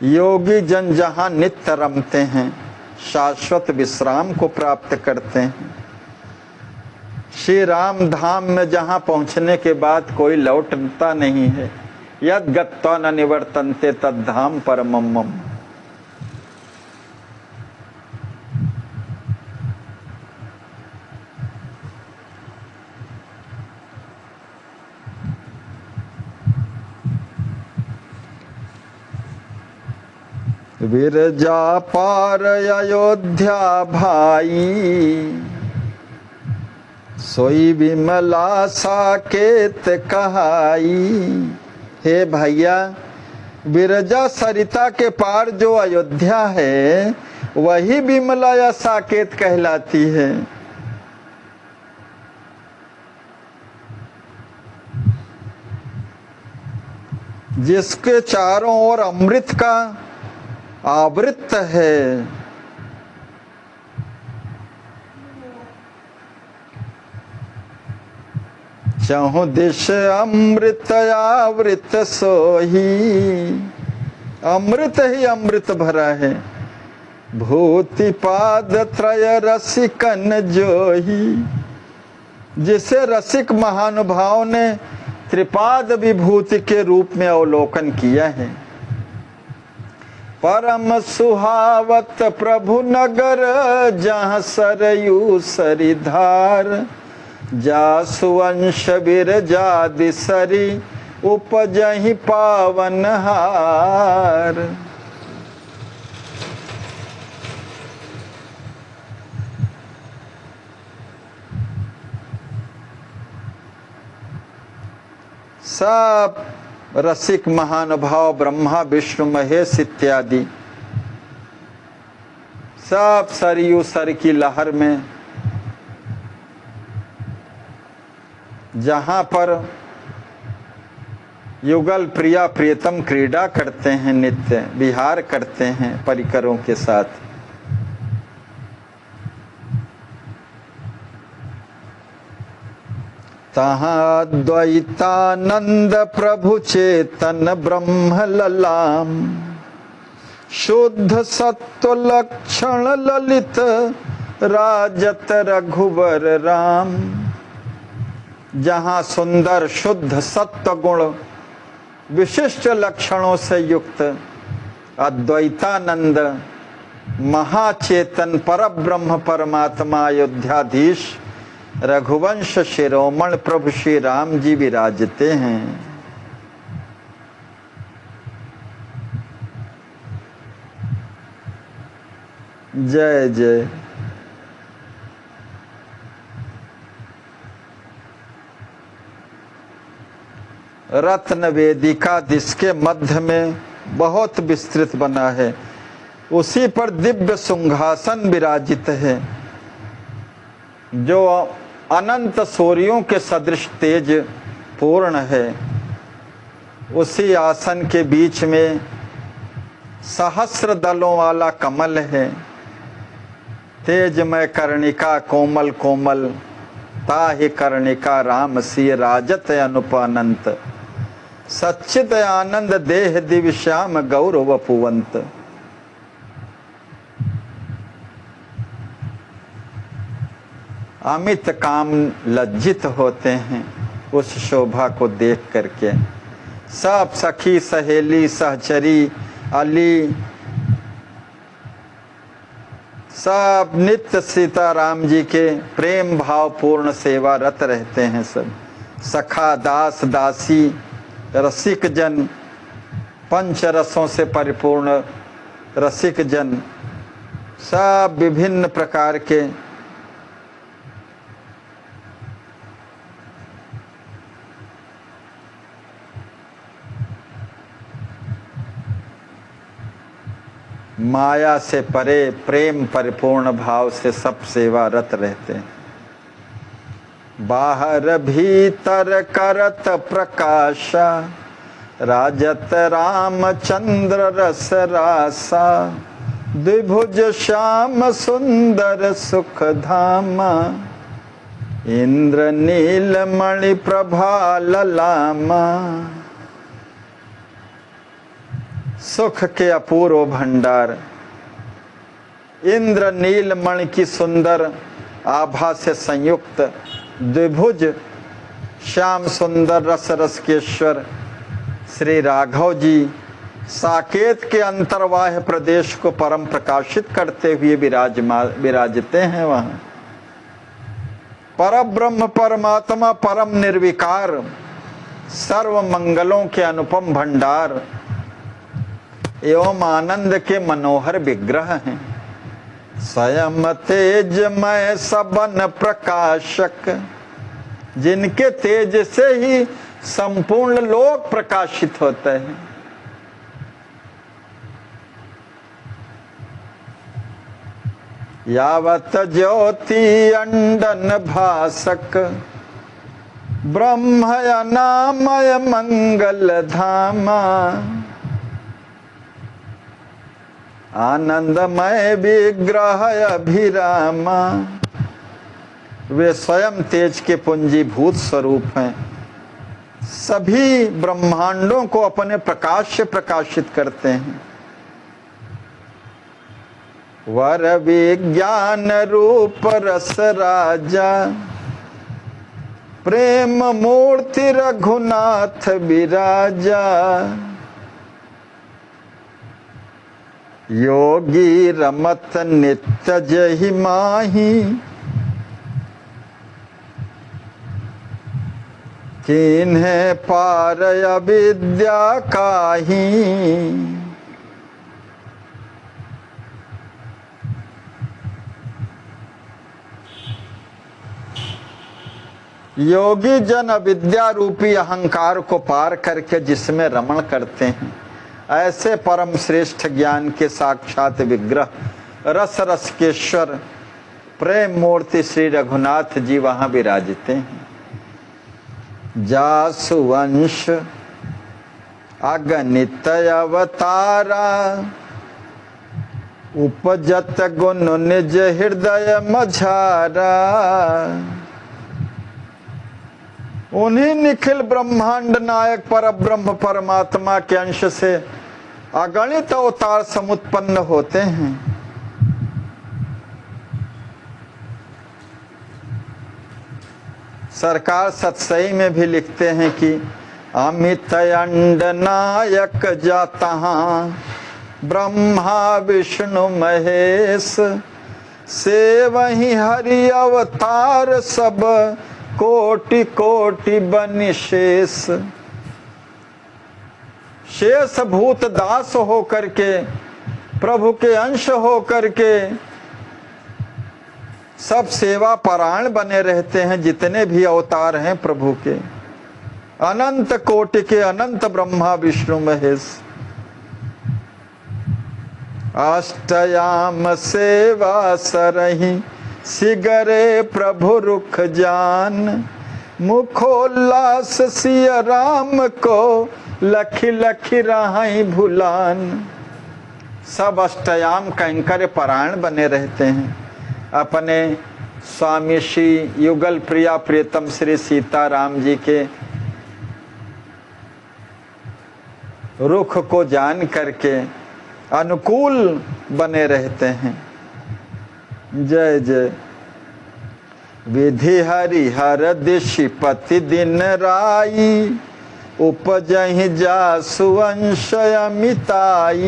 S1: योगी जन जहाँ नित्य रमते हैं, शाश्वत विश्राम को प्राप्त करते हैं। श्री राम धाम में जहाँ पहुँचने के बाद कोई लौटता नहीं है। यद गत्वा न निवर्तन्ते तद धाम परमम मम। विरजा पार अयोध्या भाई, सोई विमला साकेत कहाई। हे भैया, विरजा सरिता के पार जो अयोध्या है, वही विमला या साकेत कहलाती है। जिसके चारों ओर अमृत का आवृत है। चहुँ दिश अमृत आवृत सोही, अमृत ही अमृत भरा है। भूति पाद त्रय रसिकन जोही, जिसे रसिक महानुभाव ने त्रिपाद विभूति के रूप में अवलोकन किया है। परम सुहावत प्रभु नगर, जहाँ सरयू सरिधार। जासुवंश विरजादि सरी, उपजहि पावनहार। सब रसिक महानुभाव ब्रह्मा विष्णु महेश इत्यादि सब सरयू सर की लहर में जहाँ पर युगल प्रिया प्रियतम क्रीड़ा करते हैं, नित्य विहार करते हैं परिकरों के साथ। तहाँ द्वैतानंद प्रभु चेतन ब्रह्म ललाम, शुद्ध सत्व लक्षण ललित राजत रघुवर राम। जहाँ सुंदर शुद्ध सत्व गुण विशिष्ट लक्षणों से युक्त अद्वैतानंद महाचेतन परब्रह्म परमात्मा अयोध्याधीश रघुवंश शिरोमण प्रभु श्री राम जी विराजते हैं। जय जय। रत्न वेदिका जिसके मध्य में बहुत विस्तृत बना है, उसी पर दिव्य सिंहासन विराजित है जो अनंत सूर्यों के सदृश तेज पूर्ण है। उसी आसन के बीच में सहस्र दलों वाला कमल है। तेजमय कर्णिका कोमल कोमल ताहि कर्णिका राम सिय राजत अनुपानंत। सच्चित आनंद देह दिव्य श्याम गौरव पुवंत। अमित काम लज्जित होते हैं उस शोभा को देख करके। सब सखी सहेली सहचरी अली सब नित्य सीताराम जी के प्रेम भाव पूर्ण सेवा रत रहते हैं। सब सखा दास दासी रसिक जन, पंच रसों से परिपूर्ण रसिक जन, सब विभिन्न प्रकार के माया से परे प्रेम परिपूर्ण भाव से सब सेवा रत रहते हैं। बाहर भीतर करत प्रकाशा, राजत रामचंद्र रस रासा। द्विभुज श्याम सुंदर सुख धामा, इंद्र नील मणि प्रभा ललामा। सुख के अपूर्व भंडार, इंद्र नील मणि की सुंदर आभा से संयुक्त द्विभुज श्याम सुंदर रस रसकेश्वर श्री राघव जी साकेत के अंतर्वाह प्रदेश को परम प्रकाशित करते हुए विराजते हैं। वहाँ परब्रह्म परमात्मा परम निर्विकार सर्व मंगलों के अनुपम भंडार एवं आनंद के मनोहर विग्रह हैं। स्वयं तेजमय सबन प्रकाशक, जिनके तेज से ही संपूर्ण लोक प्रकाशित होते हैं। यावत ज्योति अंडन भासक, ब्रह्म अनामय मंगल धामा। आनंदमय विग्रह अभिरामा, वे स्वयं तेज के पुंजीभूत स्वरूप हैं। सभी ब्रह्मांडों को अपने प्रकाश से प्रकाशित करते हैं। वर विज्ञान रूप रस राजा, प्रेम मूर्ति रघुनाथ विराजा। योगी रमत नित्य जहि माही, किन्हें पार अविद्या काहि। योगी जन विद्या रूपी अहंकार को पार करके जिसमें रमण करते हैं, ऐसे परम श्रेष्ठ ज्ञान के साक्षात विग्रह रस रस के ईश्वर प्रेम मूर्ति श्री रघुनाथ जी वहां विराजते हैं। जासु वंश अगणित अवतारा, उपजत गुण निज हृदय मझारा। उन्हीं निखिल ब्रह्मांड नायक पर ब्रह्म परमात्मा के अंश से अगणित अवतार समुत्पन्न होते हैं। सरकार सतसई में भी लिखते हैं कि अमित अंड नायक जाता ब्रह्मा विष्णु महेश, से वही हरि अवतार सब कोटि कोटि बनि शेष। शेष भूत दास हो करके प्रभु के अंश हो करके सब सेवा परायण बने रहते हैं। जितने भी अवतार हैं प्रभु के, अनंत कोटि के अनंत ब्रह्मा विष्णु महेश। अष्टयाम सेवा सरहि सिगरे प्रभु रुख जान, मुखोल्लास सिया राम को लखी लखी राही भुलान। सब अष्टयाम कैंकर परायण बने रहते हैं। अपने स्वामी श्री युगल प्रिया प्रियतम श्री सीताराम जी के रुख को जान करके अनुकूल बने रहते हैं। जय जय। विधि हरि हर दिशि पति दिन राई, उपजहि जासु अंश अमिताई।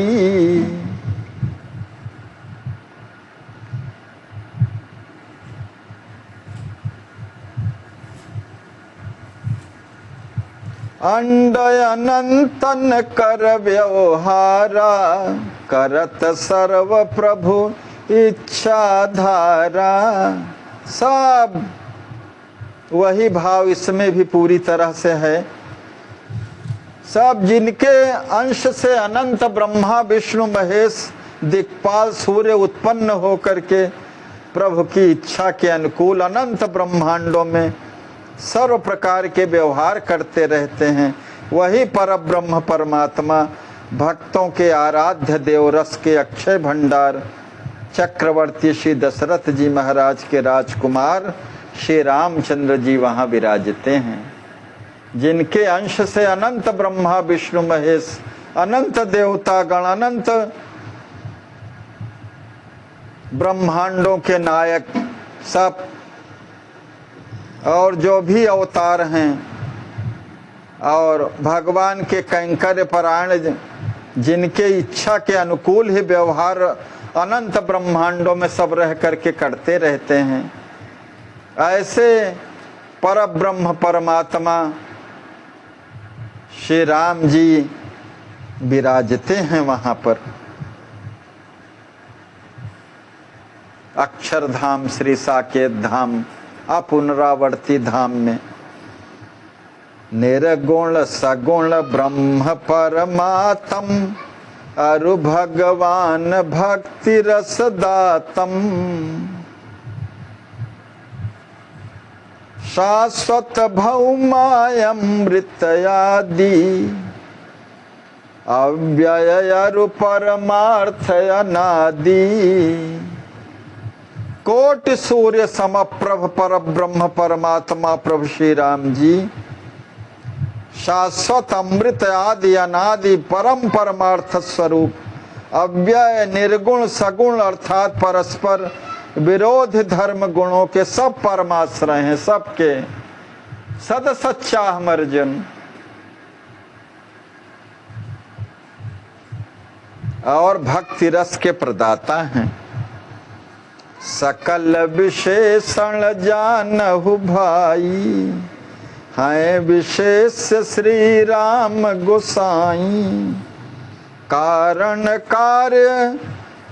S1: अंड अनंतन कर व्यवहारा, करत सर्व प्रभु इच्छा धारा। सब वही भाव इसमें भी पूरी तरह से है। सब जिनके अंश से अनंत ब्रह्मा विष्णु महेश दिक्पाल सूर्य उत्पन्न हो करके प्रभु की इच्छा के अनुकूल अनंत ब्रह्मांडों में सर्व प्रकार के व्यवहार करते रहते हैं। वही परब्रह्म परमात्मा भक्तों के आराध्य देवरस के अक्षय भंडार चक्रवर्ती श्री दशरथ जी महाराज के राजकुमार श्री रामचंद्र जी वहाँ विराजते हैं। जिनके अंश से अनंत ब्रह्मा विष्णु महेश, अनंत देवता गण, अनंत ब्रह्मांडों के नायक सब और जो भी अवतार हैं और भगवान के कैंकर्य परायण जिनके इच्छा के अनुकूल ही व्यवहार अनंत ब्रह्मांडों में सब रह करके करते रहते हैं, ऐसे परब्रह्म परमात्मा श्री राम जी विराजते हैं वहाँ पर। अक्षरधाम श्री साकेत धाम अपुनरावर्ती धाम में निर्गुण सगुण ब्रह्म परमात्म अरु भगवान भक्ति रस दातम। शाश्वत भौमायमृत आदि अव्यय अरु परमार्थ अनादि। कोटि सूर्य समप्रभ पर ब्रह्म परमात्मा प्रभु श्री राम जी शाश्वत अमृत आदि अनादि परम परमार्थ स्वरूप अव्यय निर्गुण सगुण अर्थात परस्पर विरोध धर्म गुणों के सब परमाश्रय हैं। सबके सद सच्चा हम अर्जुन और भक्ति रस के प्रदाता हैं। सकल विशेषण जानहु भाई हैं विशेष श्री राम गोसाई। कारण कार्य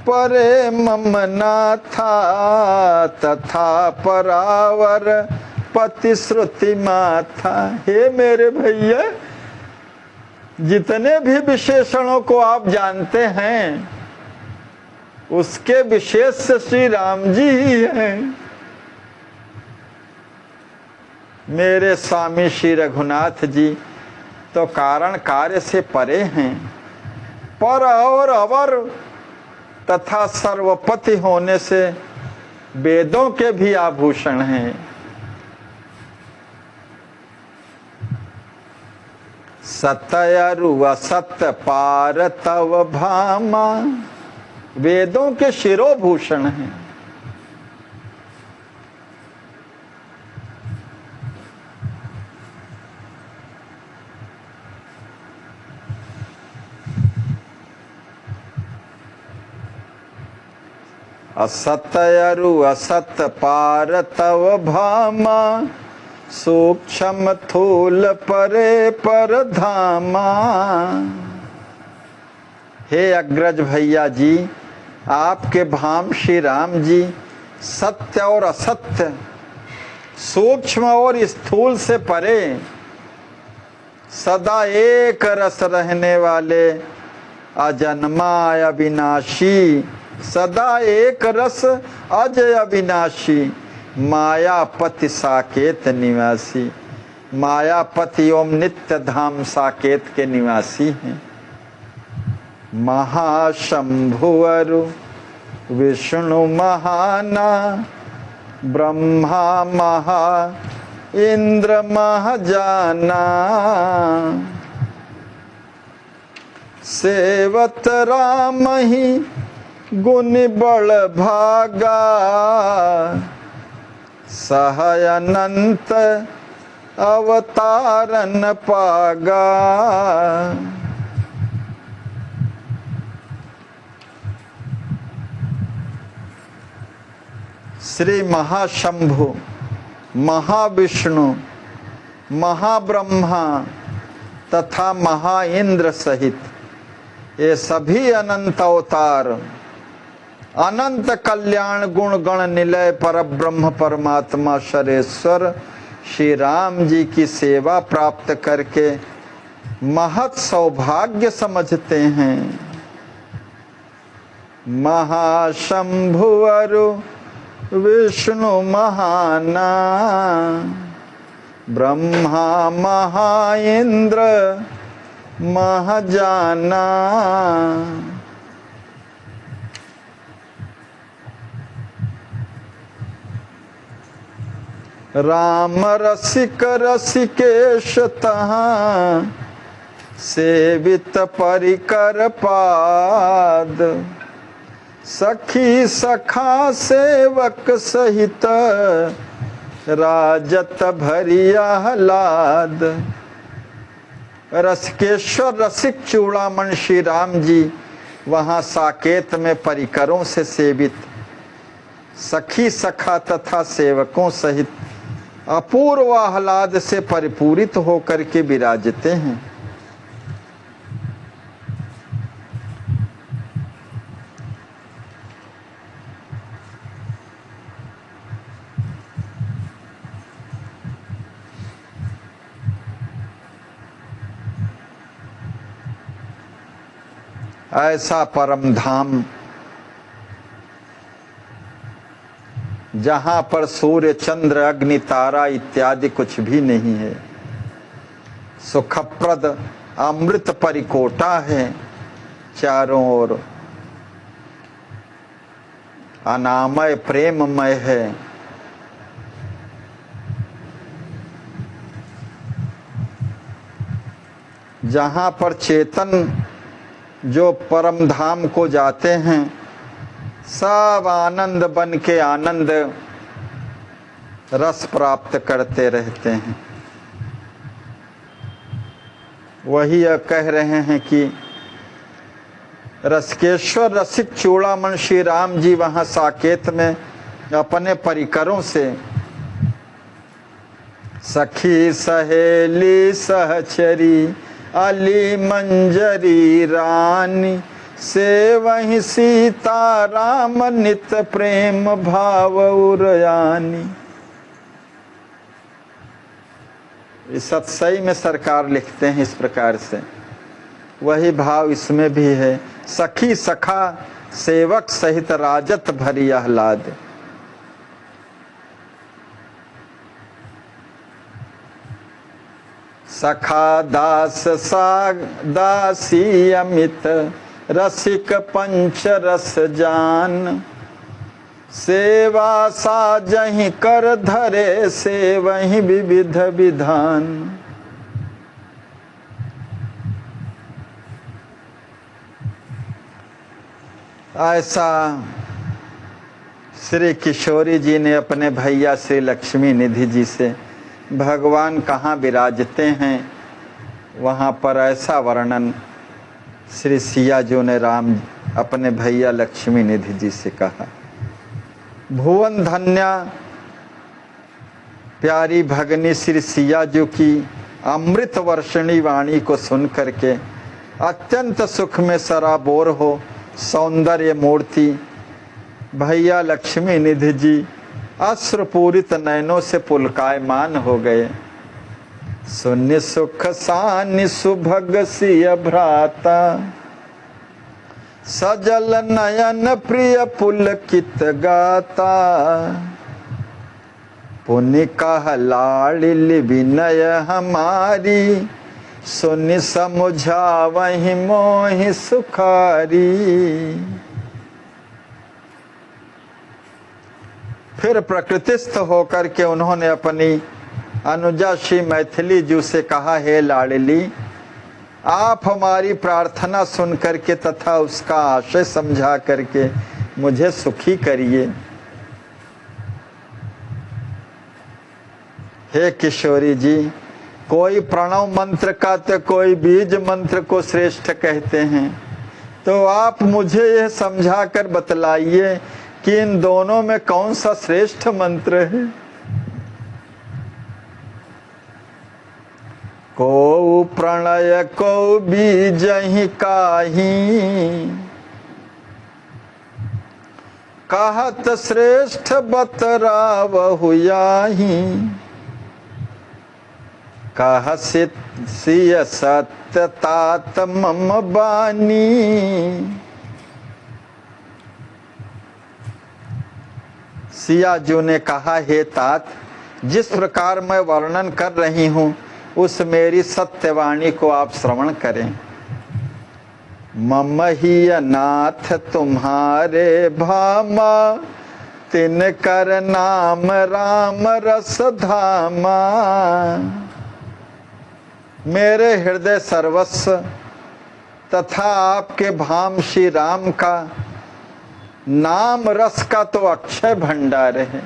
S1: परे मम ना था तथा परावर पति श्रुति माथा। हे मेरे भैया, जितने भी विशेषणों को आप जानते हैं उसके विशेष श्री राम जी ही हैं। मेरे स्वामी श्री रघुनाथ जी तो कारण कार्य से परे हैं, पर और अवर तथा सर्वपति होने से वेदों के भी आभूषण हैं। सतयरु असत्य पार तव भामा, वेदों के शिरोभूषण हैं। असतयरु असत पार तव भामा, सूक्ष्म थूल परे पर धामा। हे अग्रज भैया जी, आपके भाम श्री राम जी सत्य और असत्य, सूक्ष्म और स्थूल से परे, सदा एक रस रहने वाले, अजन्मा अविनाशी, सदा एक रस अजय अविनाशी, मायापति साकेत निवासी। मायापति ओम नित्य धाम साकेत के निवासी हैं। महाशंभुअरु विष्णु महाना, ब्रह्मा महा इंद्र महाजाना। सेवत राम ही गुण बड़ भागा, सहय अनंत अवतारन पागा। श्री महाशंभु, महाविष्णु, महाब्रह्मा तथा महाइंद्र सहित ये सभी अनंत अवतार, अनंत कल्याण गुण गण निलय पर ब्रह्म परमात्मा शरेश्वर श्री राम जी की सेवा प्राप्त करके महत् सौभाग्य समझते हैं। महाशंभुअरु विष्णु महाना, ब्रह्मा महाइंद्र महाजाना। राम रसिक रसिकेश तहाँ, सेवित परिकर पाद। सखी सखा सेवक सहित, राजत भरिया हलाद। रसिकेश्वर रसिक चूड़ामणि श्री राम जी वहाँ साकेत में परिकरों से सेवित, सखी सखा तथा सेवकों सहित अपूर्व आह्लाद से परिपूरित होकर के विराजते हैं। ऐसा परम धाम जहां पर सूर्य चंद्र अग्नि तारा इत्यादि कुछ भी नहीं है, सुखप्रद अमृत परिकोटा है, चारों ओर अनामय प्रेममय है। जहां पर चेतन जो परम धाम को जाते हैं सब आनंद बन के आनंद रस प्राप्त करते रहते हैं। वही कह रहे हैं कि रसिकेश्वर रसिक चूड़ामणि श्री राम जी वहाँ साकेत में अपने परिकरों से सखी सहेली सहचरी अली मंजरी रानी, से वही सीता राम नित प्रेम भाव उरयानी। इस सतसई में सरकार लिखते हैं इस प्रकार से, वही भाव इसमें भी है। सखी सखा सेवक सहित राजत भरी आह्लाद। सखा दास सा दासी अमित रसिक पंच रस जान। सेवा साजहि कर धरे से वही विविध विधान। ऐसा श्री किशोरी जी ने अपने भैया श्री लक्ष्मी निधि जी से भगवान कहाँ विराजते हैं वहाँ पर ऐसा वर्णन श्री सिया जी ने राम अपने भैया लक्ष्मी निधि जी से कहा। भुवन धन्या प्यारी भगनी श्री सिया जी की अमृत वर्षणी वाणी को सुन करके अत्यंत सुख में सराबोर हो सौंदर्य मूर्ति भैया लक्ष्मी निधि जी अश्रुपूरित नयनों से पुलकायमान हो गए। सुन सुख सानि सुभग सिय भ्राता सजल नयन प्रिय पुलकित गाता। पुण्य कह लाड़िल विनय हमारी सुन समुझा वही मोहि सुखारी। फिर प्रकृतिस्थ होकर के उन्होंने अपनी अनुजा श्री मैथिली जी से कहा, हे लाडली, आप हमारी प्रार्थना सुन करके तथा उसका आशय समझा करके मुझे सुखी करिए। हे किशोरी जी, कोई प्रणव मंत्र का तो कोई बीज मंत्र को श्रेष्ठ कहते हैं, तो आप मुझे यह समझा कर बतलाइए कि इन दोनों में कौन सा श्रेष्ठ मंत्र है। को प्रणय को बीजहि काही कहत श्रेष्ठ बतरावहु याहि। कह सिय सत्य तात मम बानी। सिया जी ने कहा, हे तात, जिस प्रकार मैं वर्णन कर रही हूँ उस मेरी सत्यवाणी को आप श्रवण करें। मम ही नाथ तुम्हारे भामा तिन कर नाम राम रस धामा। मेरे हृदय सर्वस्व तथा आपके भाम श्री राम का नाम रस का तो अक्षय भंडार है।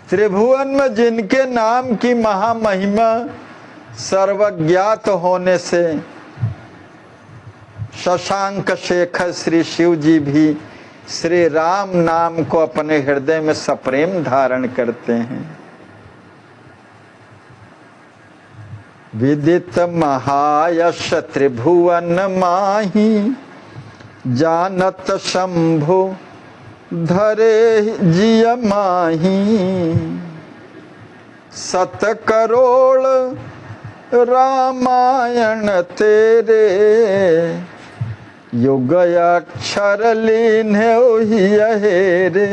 S1: त्रिभुवन में जिनके नाम की महामहिमा सर्वज्ञात होने से शशांक शेखर श्री शिव जी भी श्री राम नाम को अपने हृदय में सप्रेम धारण करते हैं। विदित महायश त्रिभुवन माही जानत शंभु धरे जिय माही। सत करोड़ रामायण तेरे युग अक्षर लीन्हे हेरे।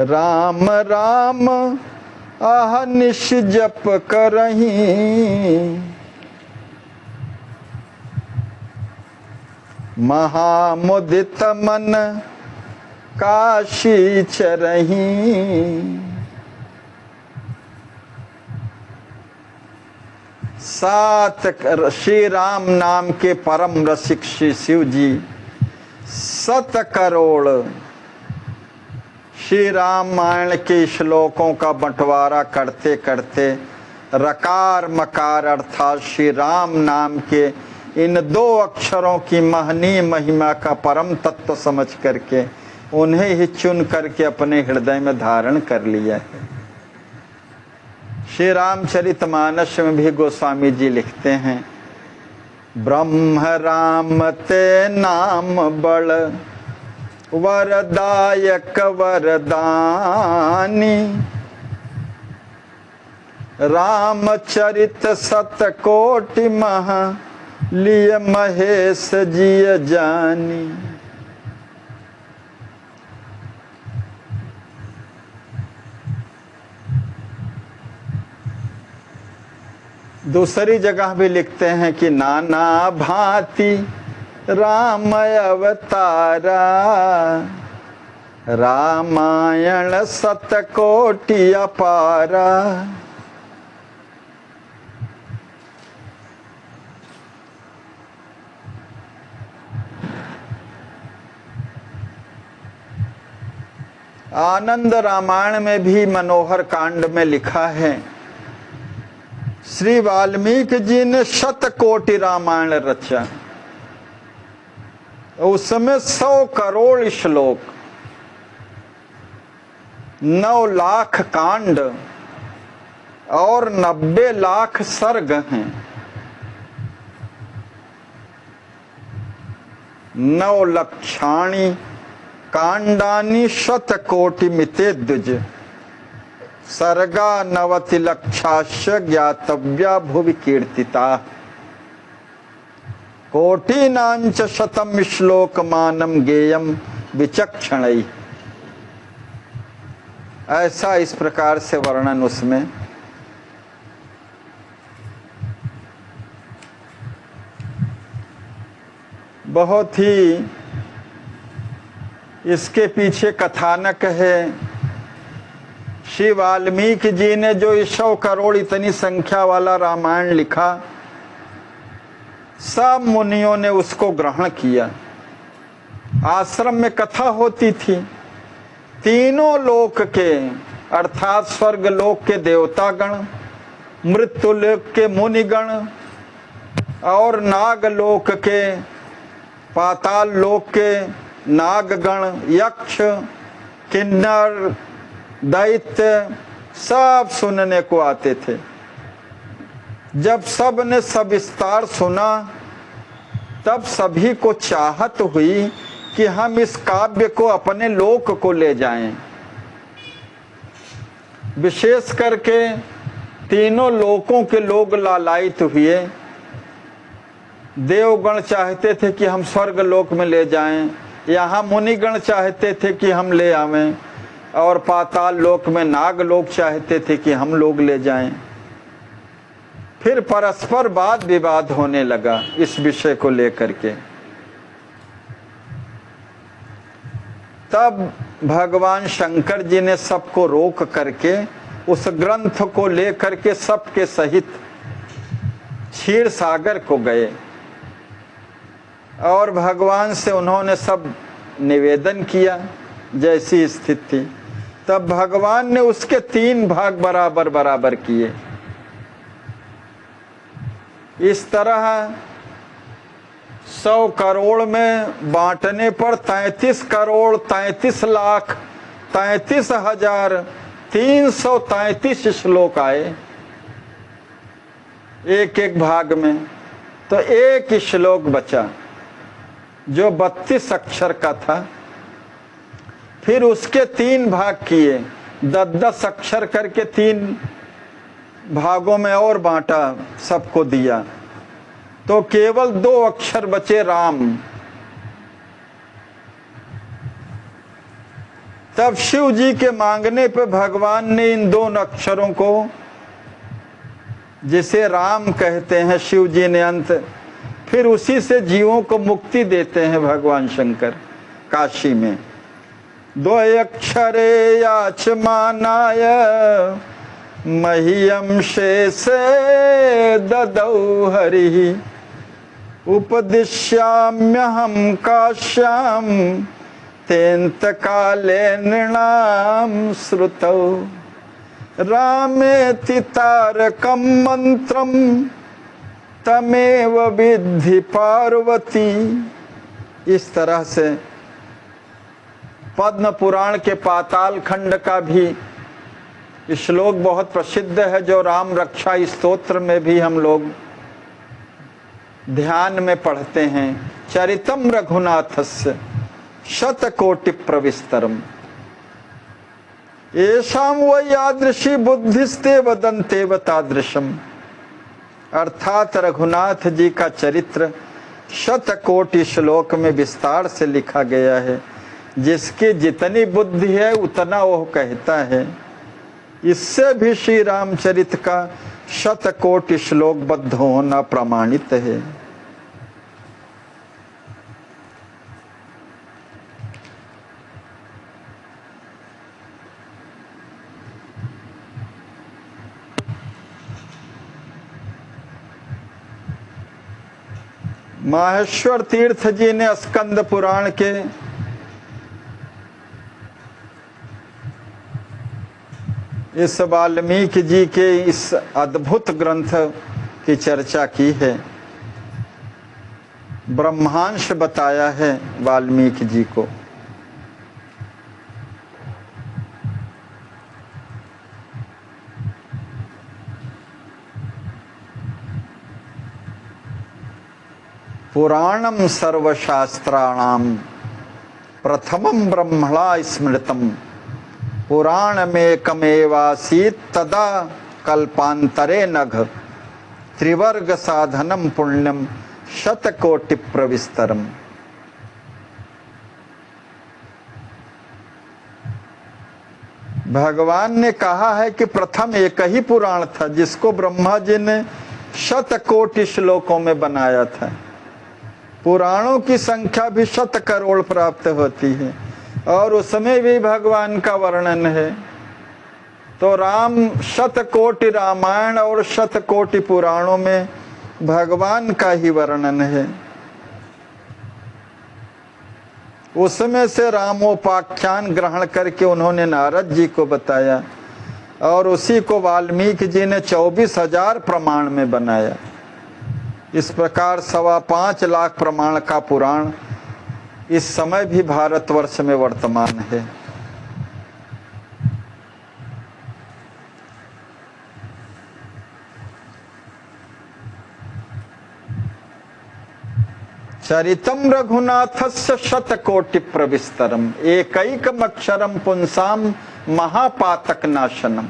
S1: राम राम आह निश जप करहीं। महामुदित मन काशी चरहीं। सात श्री राम नाम के परम रसिक श्री शिव जी 7 करोड़ श्री रामायण के श्लोकों का बंटवारा करते करते रकार मकार अर्थात श्री राम नाम के इन 2 अक्षरों की महनीय महिमा का परम तत्व समझ करके उन्हें ही चुन करके अपने हृदय में धारण कर लिया है। श्री रामचरितमानस में भी गोस्वामी जी लिखते हैं, ब्रह्म राम ते नाम बड़ वरदायक वरदानी। रामचरित सतकोटि महा लिय महेश जिय जानी। दूसरी जगह भी लिखते हैं कि नाना भांति राम अवतारा, रामायण सतकोटि अपारा। आनंद रामायण में भी मनोहर कांड में लिखा है, श्री वाल्मीकि जी ने शतकोटि रामायण रचा। उसमें 100 करोड़ श्लोक, 9 लाख कांड और 90 लाख सर्ग हैं। 9 लक्षाणि कांडानि शतकोटि मिते द्विज, सर्गा 90 लक्षास्य ज्ञातव्या भुवि कीर्तिता। कोटिनांच शतम श्लोकमानम गेयम विचक्षणैः। ऐसा इस प्रकार से वर्णन उसमें। बहुत ही इसके पीछे कथानक है। श्री वाल्मीकि जी ने जो 100 करोड़ इतनी संख्या वाला रामायण लिखा, सब मुनियों ने उसको ग्रहण किया। आश्रम में कथा होती थी, तीनों लोक के अर्थात स्वर्ग लोक के देवतागण, मृत्यु लोक के मुनिगण और नाग लोक के, पाताल लोक के नागगण, यक्ष, किन्नर, दैत्य सब सुनने को आते थे। जब सब ने सविस्तार सुना तब सभी को चाहत हुई कि हम इस काव्य को अपने लोक को ले जाएं। विशेष करके तीनों लोकों के लोग लालायित हुए। देवगण चाहते थे कि हम स्वर्ग लोक में ले जाएं, यहाँ मुनिगण चाहते थे कि हम ले आवें, और पाताल लोक में नाग लोग चाहते थे कि हम लोग ले जाएं। फिर परस्पर वाद विवाद होने लगा इस विषय को लेकर के। तब भगवान शंकर जी ने सबको रोक करके उस ग्रंथ को लेकर के सबके सहित क्षीर सागर को गए और भगवान से उन्होंने सब निवेदन किया जैसी स्थिति थी। तब भगवान ने उसके 3 भाग बराबर बराबर किए। इस तरह 100 करोड़ में बांटने पर 33 करोड़ 33 लाख 33,333 श्लोक आए एक एक भाग में। तो एक श्लोक बचा जो 32 अक्षर का था। फिर उसके 3 भाग किए, 10-10 अक्षर करके 3 भागों में और बांटा, सबको दिया। तो केवल 2 अक्षर बचे राम। तब शिव जी के मांगने पे भगवान ने इन 2 अक्षरों को, जिसे राम कहते हैं, शिव जी ने अंत, फिर उसी से जीवों को मुक्ति देते हैं भगवान शंकर काशी में। 2 अक्षरे याचमानाय मह्यम शेषे ददौ हरिः, उपदिश्याम्यहं काश्याम तेंत काले नृणाम श्रुतौ, रामेति तारकं मंत्रम तमेव विद्धि पार्वती। इस तरह से पद्म पुराण के पाताल खंड का भी श्लोक बहुत प्रसिद्ध है, जो राम रक्षा स्तोत्र में भी हम लोग ध्यान में पढ़ते हैं। चरितम रघुनाथस्य शतकोटि प्रविस्तरम। येषां वै यादृशी बुद्धिस्ते वदन्ते तादृशम। अर्थात रघुनाथ जी का चरित्र 100 कोटि श्लोक में विस्तार से लिखा गया है। जिसकी जितनी बुद्धि है उतना वह कहता है। इससे भी श्री रामचरित का 100 कोटि श्लोकबद्ध होना प्रमाणित है। माहेश्वर तीर्थ जी ने स्कंद पुराण के इस वाल्मीकि जी के इस अद्भुत ग्रंथ की चर्चा की है। ब्रह्मांश बताया है वाल्मीकि जी को। पुराणम सर्वशास्त्राणाम प्रथमं ब्रह्मणा स्मृतम पुराणमेकमेवासीत् तदा कल्पांतरे नघ त्रिवर्ग साधनम पुण्यम 100 कोटि प्रविस्तरम। भगवान ने कहा है कि प्रथम एक ही पुराण था जिसको ब्रह्मा जी ने 100 कोटि श्लोकों में बनाया था। पुराणों की संख्या भी 100 करोड़ प्राप्त होती है और उसमें भी भगवान का वर्णन है। तो 100 कोटि रामायण और 100 कोटि पुराणों में भगवान का ही वर्णन है। उसमें से रामोपाख्यान ग्रहण करके उन्होंने नारद जी को बताया और उसी को वाल्मीकि जी ने 24,000 प्रमाण में बनाया। इस प्रकार 5.25 लाख प्रमाण का पुराण इस समय भी भारतवर्ष में वर्तमान है। चरितम रघुनाथस्य 100 कोटि प्रविस्तरम एकैकमक्षरम पुंसाम महापातक नाशनम।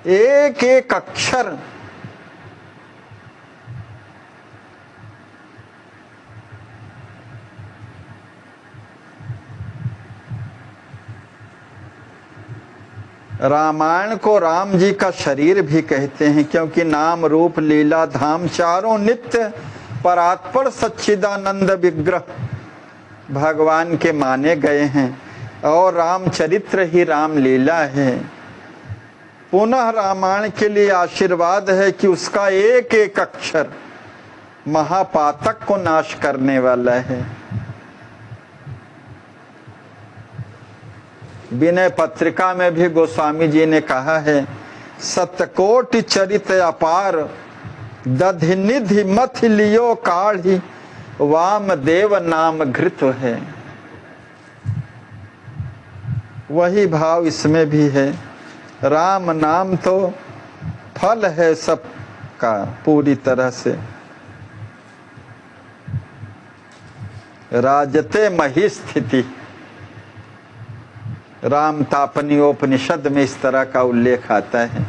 S1: एक एक अक्षर रामायण को राम जी का शरीर भी कहते हैं क्योंकि नाम रूप लीला धाम चारों नित्य परात्पर सच्चिदानंद विग्रह भगवान के माने गए हैं और रामचरित्र ही रामलीला है। पुनः रामायण के लिए आशीर्वाद है कि उसका एक एक अक्षर महापातक को नाश करने वाला है। विनय पत्रिका में भी गोस्वामी जी ने कहा है 100 कोटि चरित अपार दधि निधि मथ लियो काढ़ी वाम देव नाम घृत है। वही भाव इसमें भी है। राम नाम तो फल है सबका पूरी तरह से। राजते मही स्थिति राम तापनियोपनिषद में इस तरह का उल्लेख आता है।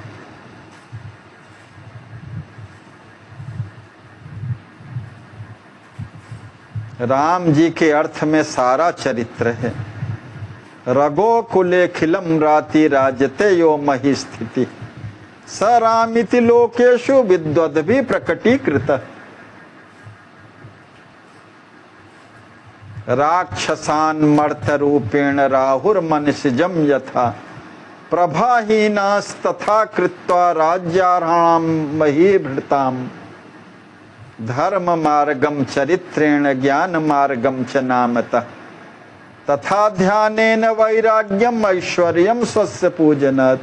S1: राम जी के अर्थ में सारा चरित्र है। रगो कुले खिलम राति राजते यो मही स्थिति स रामिति लोकेशु विद्वद भी प्रकटीकृत। राक्षसान मर्त रूपेण राहुर मनुष्यजम यथा प्रभाहीनास तथा कृत्वा राज्यार्हणाम महीभृताम धर्म मार्गम चरित्रेण ज्ञान मार्गम च नामतः तथा ध्यानेन वैराग्यम ऐश्वर्यम स्वस्य पूजनात्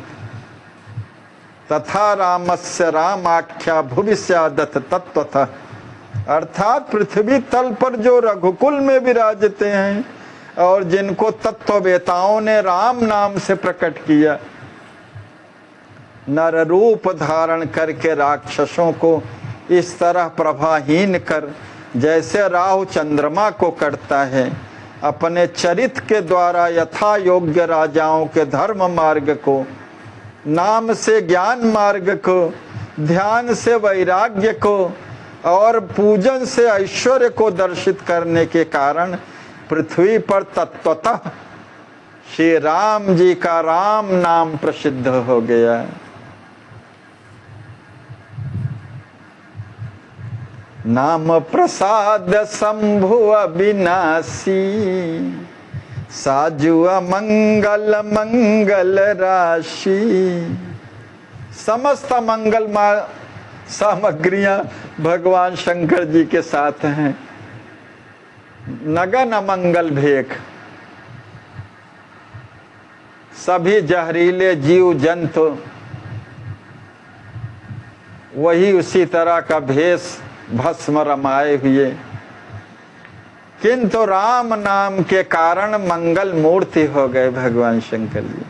S1: तथा रामस्य रामाख्या भुवि स्यादथ तत्वतः। अर्थात पृथ्वी तल पर जो रघुकुल में विराजते हैं और जिनको तत्ववेताओं ने राम नाम से प्रकट किया, नर रूप धारण करके राक्षसों को इस तरह प्रभाहीन कर जैसे राहु चंद्रमा को करता है अपने चरित्र के द्वारा यथा योग्य राजाओं के धर्म मार्ग को, नाम से ज्ञान मार्ग को, ध्यान से वैराग्य को और पूजन से ऐश्वर्य को दर्शित करने के कारण पृथ्वी पर तत्वतः श्री राम जी का राम नाम प्रसिद्ध हो गया। नाम प्रसाद शंभु अविनाशी, साजु मंगल मंगल राशि। समस्त मंगल सामग्रियां भगवान शंकर जी के साथ हैं। नगन मंगल भेख, सभी जहरीले जीव जंतु वही उसी तरह का भेष भस्म रमाए हुए, किंतु राम नाम के कारण मंगल मूर्ति हो गए भगवान शंकर जी।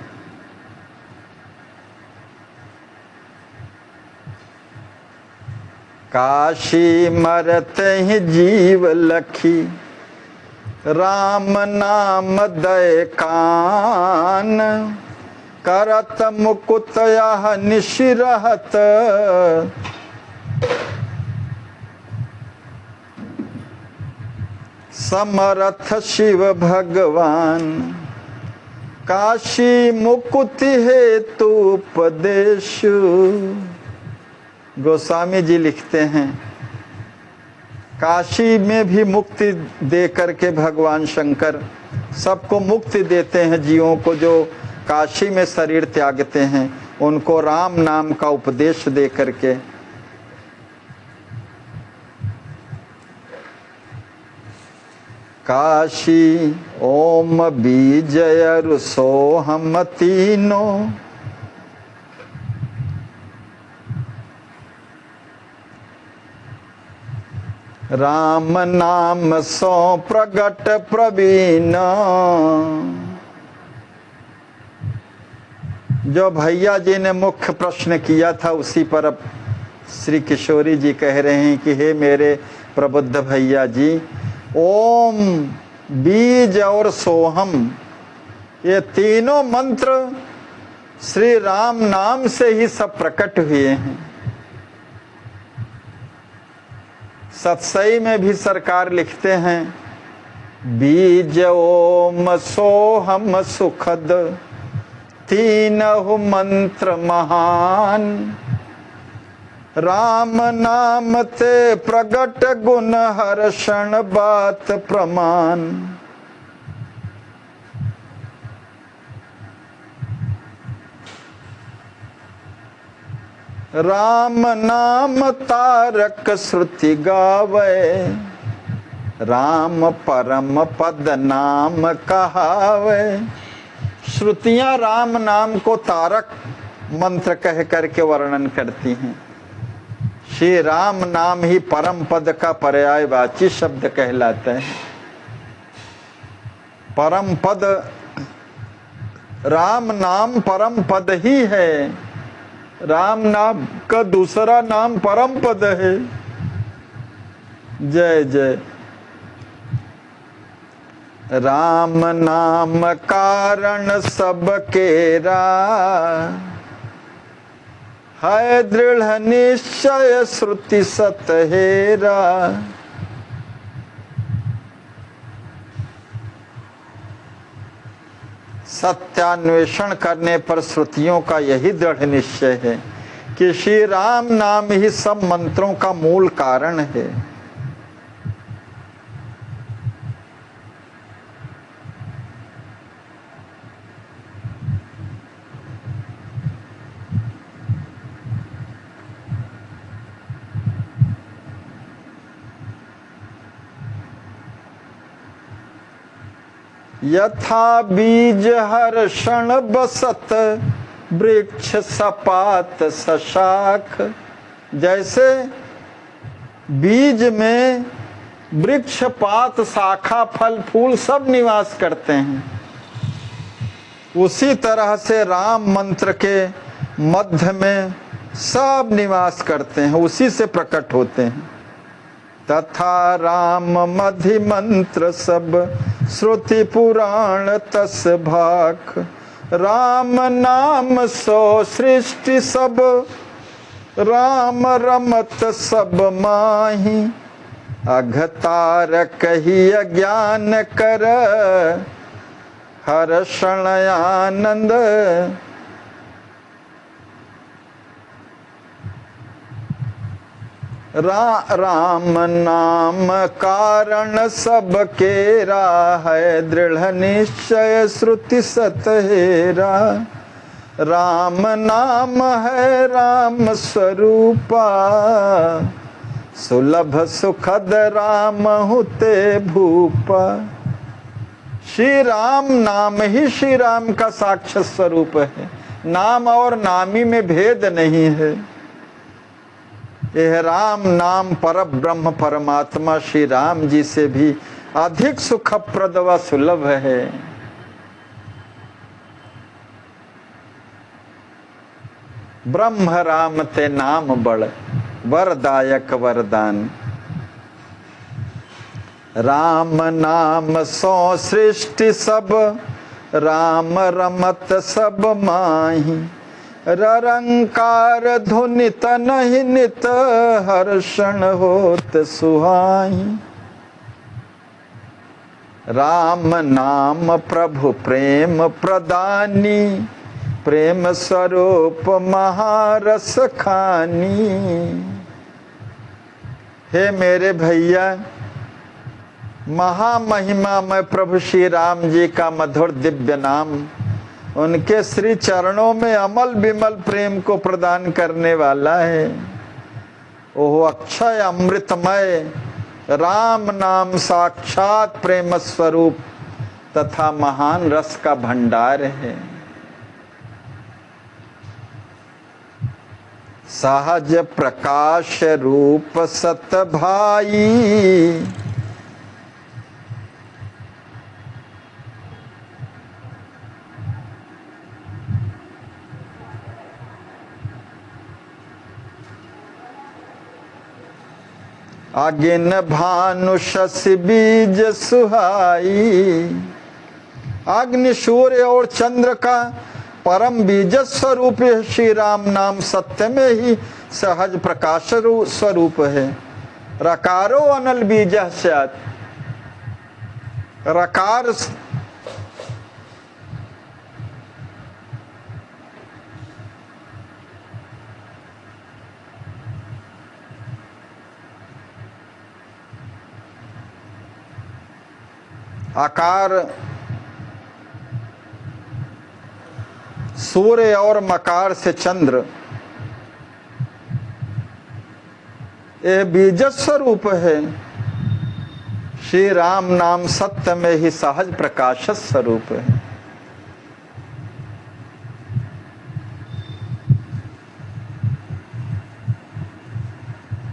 S1: काशी मरते ही जीव लखी, राम नाम दय कान। करत मुकुत यह निशिरहत, समर्थ शिव भगवान। काशी मुकुति हेतु उपदेश। गोस्वामी जी लिखते हैं काशी में भी मुक्ति दे करके भगवान शंकर सबको मुक्ति देते हैं। जीवों को जो काशी में शरीर त्यागते हैं उनको राम नाम का उपदेश दे करके। काशी ओम बीजय रुसोहम तीनों, राम नाम सो प्रगट प्रवीण। जो भैया जी ने मुख्य प्रश्न किया था उसी पर अब श्री किशोरी जी कह रहे हैं कि हे मेरे प्रबुद्ध भैया जी, ओम बीज और सोहम ये तीनों मंत्र श्री राम नाम से ही सब प्रकट हुए हैं। सतसई में भी सरकार लिखते हैं बीज ओम सोहम सुखद, तीनहु मंत्र महान। राम नाम ते प्रगट गुण हर्षण बात प्रमाण। राम नाम तारक श्रुति गावे, राम परम पद नाम कहावे। श्रुतियां राम नाम को तारक मंत्र कह करके वर्णन करती हैं। श्री राम नाम ही परम पद का पर्यायवाची शब्द कहलाता है। परम पद राम नाम परम पद ही है। राम नाम का दूसरा नाम परम पद है। जय जय। राम नाम कारण सब केरा, है दृढ़ निश्चय श्रुति सतहेरा। सत्यान्वेषण करने पर श्रुतियों का यही दृढ़ निश्चय है कि श्री राम नाम ही सब मंत्रों का मूल कारण है। यथा बीज हर्षण बसत, वृक्ष सपात सशाख। जैसे बीज में वृक्ष पात शाखा फल फूल सब निवास करते हैं, उसी तरह से राम मंत्र के मध्य में सब निवास करते हैं, उसी से प्रकट होते हैं। तथा राम मधि मंत्र सब श्रुति पुराण तस भाख, राम नाम सो सृष्टि सब, राम रमत सब माही, अघतार कही अज्ञान कर, हर्षण आनंद। राम नाम कारण सब केरा है, दृढ़ निश्चय श्रुति सतहेरा। राम नाम है राम स्वरूपा, सुलभ सुखद राम हुते भूपा। श्री राम नाम ही श्री राम का साक्षात स्वरूप है। नाम और नामी में भेद नहीं है। यह राम नाम पर ब्रह्म परमात्मा श्री राम जी से भी अधिक सुखप्रद व सुलभ है। ब्रह्म राम ते नाम बड़, वरदायक वरदान। राम नाम सो सृष्टि सब, राम रमत सब माही। ररंकार धुनि तनहि नित, हर्षण होत सुहाई। राम नाम प्रभु प्रेम प्रदानी, प्रेम स्वरूप महारस खानी। हे मेरे भैया, महामहिमा में प्रभु श्री राम जी का मधुर दिव्य नाम, उनके श्री चरणों में अमल विमल प्रेम को प्रदान करने वाला है। ओह अक्षय अमृतमय राम नाम साक्षात प्रेम स्वरूप तथा महान रस का भंडार है। सहज प्रकाश रूप सत भाई, अगिन भानु शशि बीज सुहाई। अग्नि सूर्य और चंद्र का परम बीज स्वरूप श्री राम नाम सत्य में ही सहज प्रकाश स्वरूप है। रकारो अनल बीज स्यात्, रकार आकार सूर्य और मकार से चंद्र, यह बीज स्वरूप है। श्री राम नाम सत्य में ही सहज प्रकाश स्वरूप है।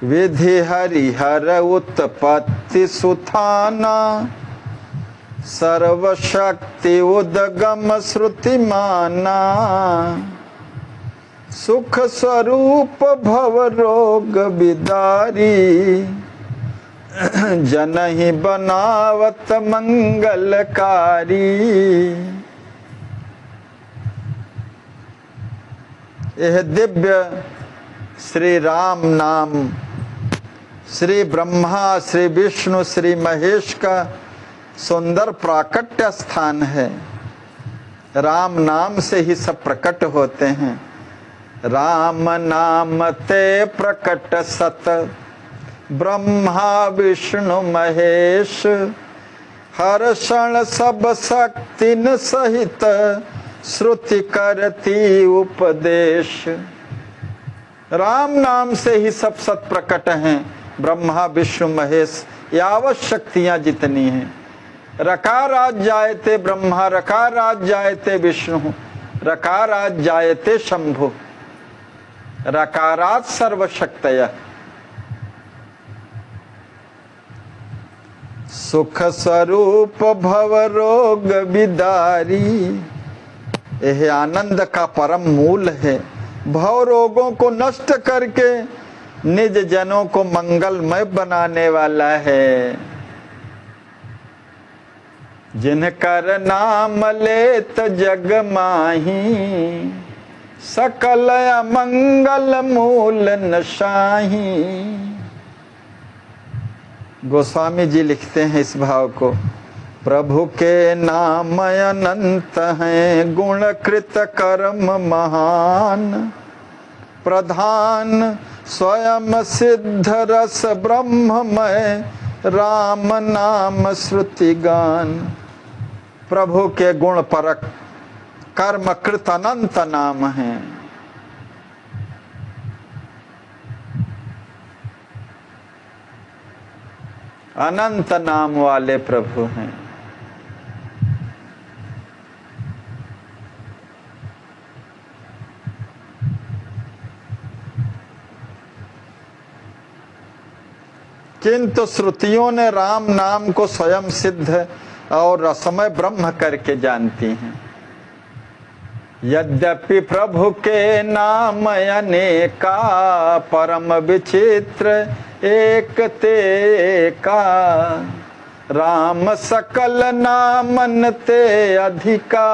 S1: विधि हरिहर उत्पत्ति सुथाना, सर्वशक्ति उदगम श्रुति माना। सुख स्वरूप भव रोग बिदारी, जनहि बनावत मंगलकारी। यह दिव्य श्री राम नाम श्री ब्रह्मा श्री विष्णु श्री महेश का सुंदर प्राकट्य स्थान है। राम नाम से ही सब प्रकट होते हैं। राम नाम ते प्रकट सत, ब्रह्मा विष्णु महेश। हर क्षण सब शक्ति न सहित, श्रुति करती उपदेश। राम नाम से ही सब सत प्रकट हैं। ब्रह्मा विष्णु महेश यावत शक्तियां जितनी हैं। रकारात जायते ब्रह्मा, रकारात जायते विष्णु, रकारात जायते शंभु, रकारात सर्वशक्तय। सुख स्वरूप भव रोग विदारी। यह आनंद का परम मूल है। भव रोगों को नष्ट करके निज जनों को मंगलमय बनाने वाला है। जिनकर नाम लेत जग माही, सकल अमंगल मूल नशाही। गोस्वामी जी लिखते हैं इस भाव को, प्रभु के नाम अनंत हैं, गुण कृत कर्म महान, प्रधान स्वयं सिद्ध रस ब्रह्ममय, राम नाम श्रुति गान। प्रभु के गुण परक कर्म कृत अनंत नाम हैं। अनंत नाम वाले प्रभु हैं। किंतु श्रुतियों ने राम नाम को स्वयं सिद्ध और रसमय ब्रह्म करके जानती हैं। यद्यपि प्रभु के नाम अनेका, परम विचित्र एक ते का, राम सकल नामन ते अधिका,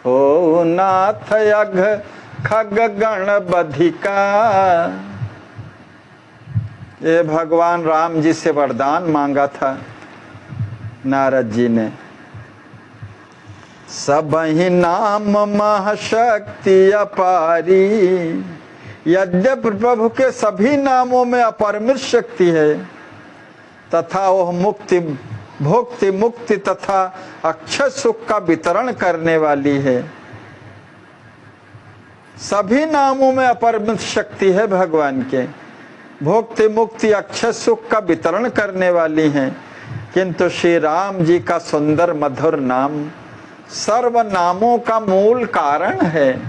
S1: हो नाथ यघ खग गण बधिका। ये भगवान राम जी से वरदान मांगा था नारद जी ने। सब ही नाम महाशक्ति अपारी, यद्यपि प्रभु के सभी नामों में अपरिमित शक्ति है, तथा वह मुक्ति भुक्ति मुक्ति तथा अक्षय सुख का वितरण करने वाली है। सभी नामों में अपरिमित शक्ति है भगवान के, भुक्ति मुक्ति अक्षय सुख का वितरण करने वाली हैं। किंतु श्री राम जी का सुंदर मधुर नाम सर्व नामों का मूल कारण है,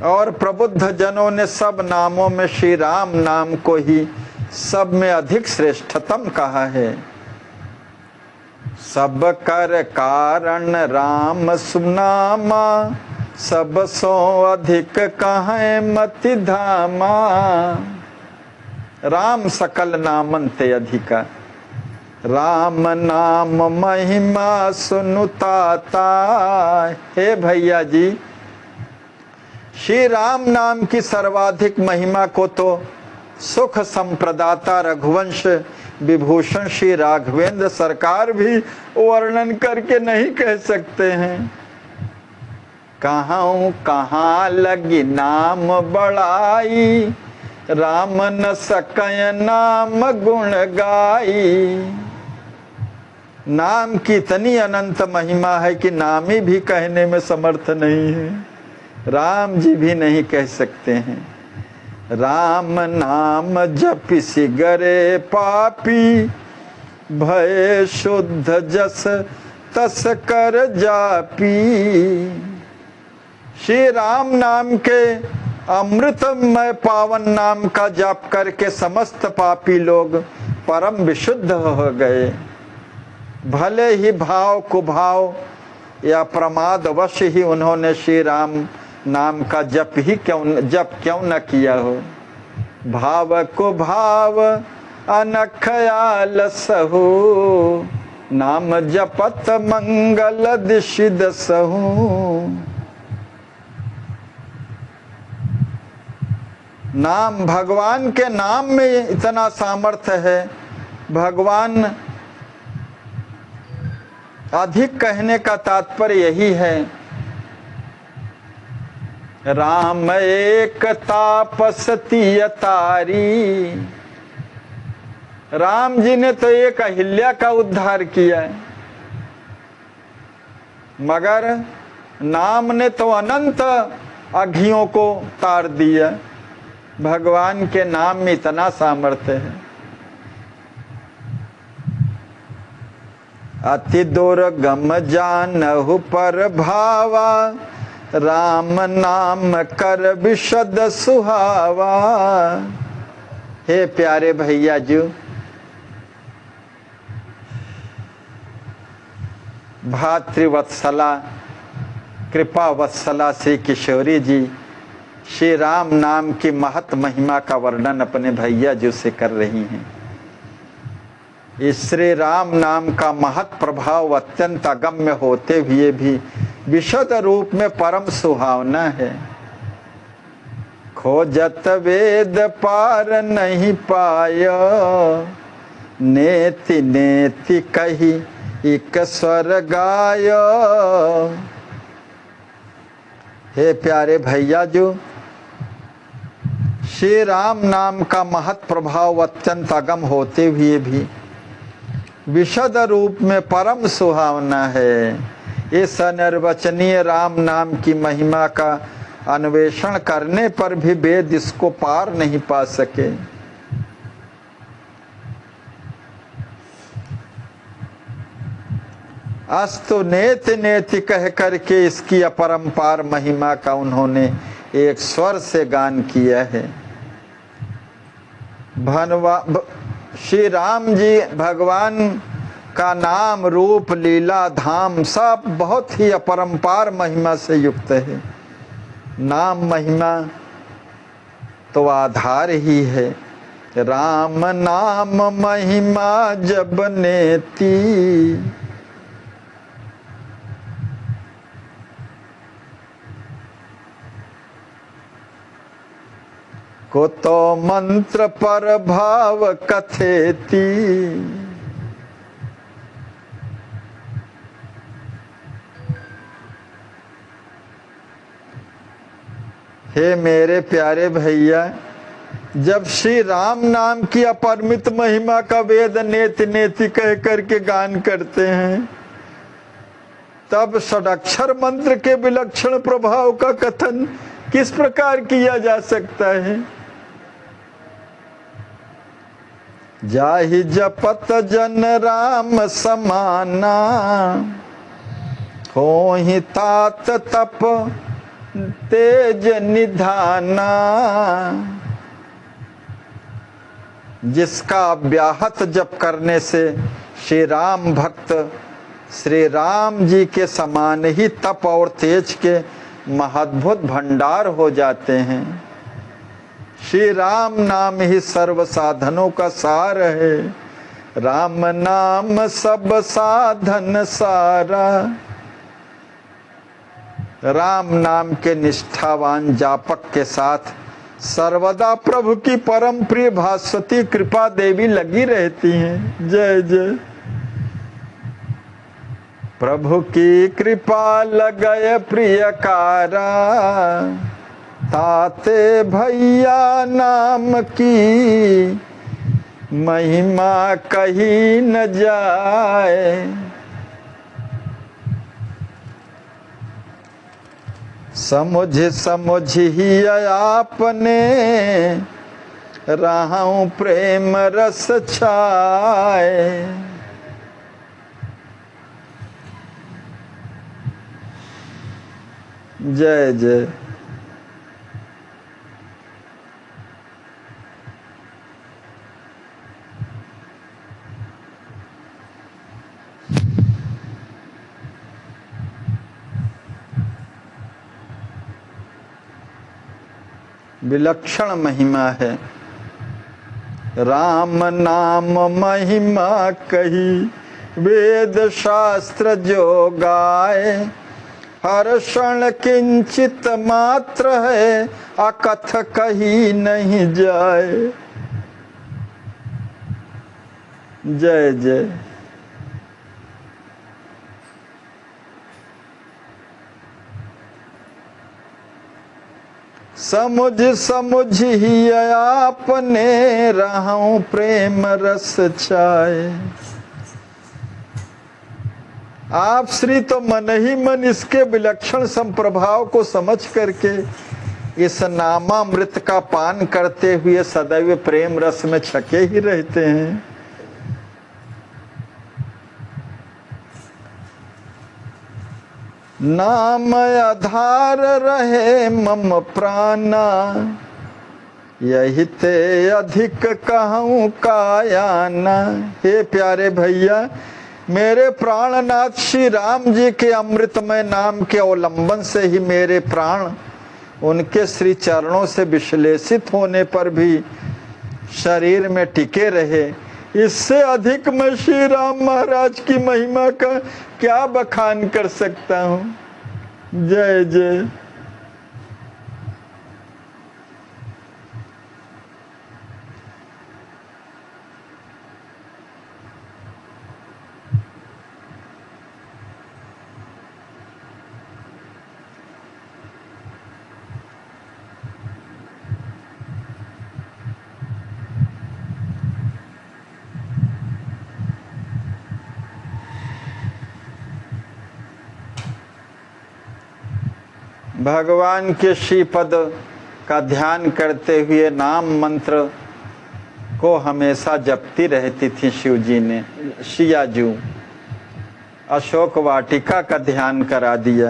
S1: और प्रबुद्ध जनों ने सब नामों में श्री राम नाम को ही सब में अधिक श्रेष्ठतम कहा है। सब कर कारण राम सुनामा, सब सो अधिक कहें मति धामा। राम सकल नामन ते अधिका, राम नाम महिमा सुनुताता। हे भैया जी, श्री राम नाम की सर्वाधिक महिमा को तो सुख संप्रदाता रघुवंश विभूषण श्री राघवेंद्र सरकार भी वर्णन करके नहीं कह सकते हैं। कहाँ लगी नाम बड़ाई, राम न सकय नाम गुण गाई। नाम की इतनी अनंत महिमा है कि नाम ही भी कहने में समर्थ नहीं है, राम जी भी नहीं कह सकते हैं। राम नाम जपि सिगरे पापी, भय शुद्ध जस तस कर जापी। श्री राम नाम के अमृतमय पावन नाम का जाप करके समस्त पापी लोग परम विशुद्ध हो गए। भले ही भाव कुभाव या प्रमाद वश ही उन्होंने श्री राम नाम का जप क्यों न किया हो। भाव कुभाव अनखयाल सहु, नाम जपत मंगल दिशि दसहु। नाम, भगवान के नाम में इतना सामर्थ्य है। भगवान अधिक कहने का तात्पर्य यही है, राम एक तापस तिय तारी। राम जी ने तो एक अहिल्या का उद्धार किया है, मगर नाम ने तो अनंत अघियों को तार दिया। भगवान के नाम में इतना सामर्थ्य है। अति दुर्गम जानहु पर भावा, राम नाम कर विशद सुहावा। हे प्यारे भैया जी, भातृवत्सला कृपा वत्सला श्री किशोरी जी श्री राम नाम की महत महिमा का वर्णन अपने भैया जी से कर रही हैं। इस श्री राम नाम का महत प्रभाव अत्यंत अगम्य होते हुए भी विशद रूप में परम सुहावना है। खोजत वेद पार नहीं पायो, नेति नेति कही एक स्वर गायो। हे प्यारे भैया, जो श्री राम नाम का महत प्रभाव अत्यंत अगम होते हुए भी विशद रूप में परम सुहावना है, इस अनिर्वचनीय राम नाम की महिमा का अन्वेषण करने पर भी वेद इसको पार नहीं पा सके। अस्तु नेति नेति कह करके इसकी अपरंपार महिमा का उन्होंने एक स्वर से गान किया है। श्री राम जी भगवान का नाम रूप लीला धाम सब बहुत ही अपरंपार महिमा से युक्त है। नाम महिमा तो आधार ही है। राम नाम महिमा जब नेति, को तो मंत्र पर भाव कथेती। हे मेरे प्यारे भैया, जब श्री राम नाम की अपरिमित महिमा का वेद नेति नेति कह करके गान करते हैं, तब षडाक्षर मंत्र के विलक्षण प्रभाव का कथन किस प्रकार किया जा सकता है। जाहि जपत जन राम समाना, होहि तात तप तेज निधाना। जिसका व्याहत जप करने से श्री राम भक्त श्री राम जी के समान ही तप और तेज के महाद्भुत भंडार हो जाते हैं। श्री राम नाम ही सर्व साधनों का सार है। राम नाम सब साधन सारा। राम नाम के निष्ठावान जापक के साथ सर्वदा प्रभु की परम प्रिय भास्वती कृपा देवी लगी रहती हैं। जय जय। प्रभु की कृपा लगय प्रियकारा, ताते भैया नाम की महिमा कही न जाए। समुझ समुझ ही आपने, राहु प्रेम रस छाए। जय जय। विलक्षण महिमा है। राम नाम महिमा कही, वेद शास्त्र जो गाए। हर क्षण किंचित मात्र है, अकथ कही नहीं जाए। जय जय। समुझ समुझ ही आपने, रहूं प्रेम रस छाए। आप श्री तो मन ही मन इसके विलक्षण संप्रभाव को समझ करके इस नामामृत का पान करते हुए सदैव प्रेम रस में छके ही रहते हैं। नाम आधार रहे मम प्राणा, यही ते अधिक कहूँ कायाना। हे प्यारे भैया, मेरे प्राणनाथ श्री राम जी के अमृतमय नाम के अवलंबन से ही मेरे प्राण उनके श्री चरणों से विश्लेषित होने पर भी शरीर में टिके रहे। इससे अधिक मैं श्री राम महाराज की महिमा का क्या बखान कर सकता हूं। जय जय। भगवान के श्रीपद का ध्यान करते हुए नाम मंत्र को हमेशा जपती रहती थी शिव जी ने। सियाजू अशोक वाटिका का ध्यान करा दिया।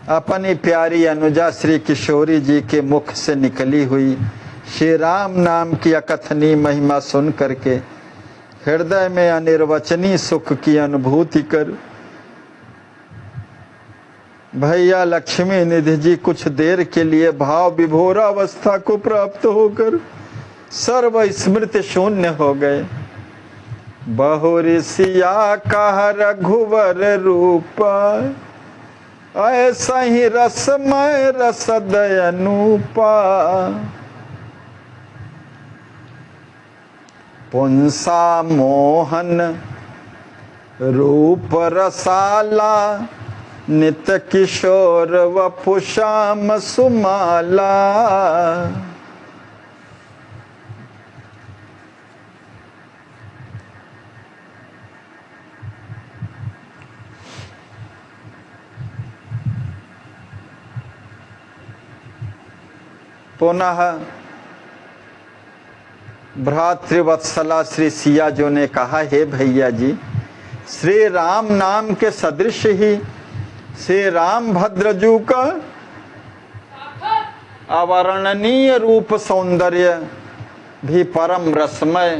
S1: अपनी प्यारी अनुजा श्री किशोरी जी के मुख से निकली हुई श्री राम नाम की अकथनीय महिमा सुन करके हृदय में अनिर्वचनीय सुख की अनुभूति कर भैया लक्ष्मी निधि जी कुछ देर के लिए भाव विभोर अवस्था को प्राप्त होकर सर्व स्मृति शून्य हो गए। बहुरिसिया का रघुवर रूपा ऐसा ही रसमय रसदय अनूपा पुंसा मोहन रूप रसाला नित्य किशोर वपुषाम सुमाला। पुनः भ्रातृवत्सला श्री सियाजू ने कहा, हे भैया जी, श्री राम नाम के सदृश ही श्री राम भद्रजू का अवर्णनीय रूप सौंदर्य भी परम रसमय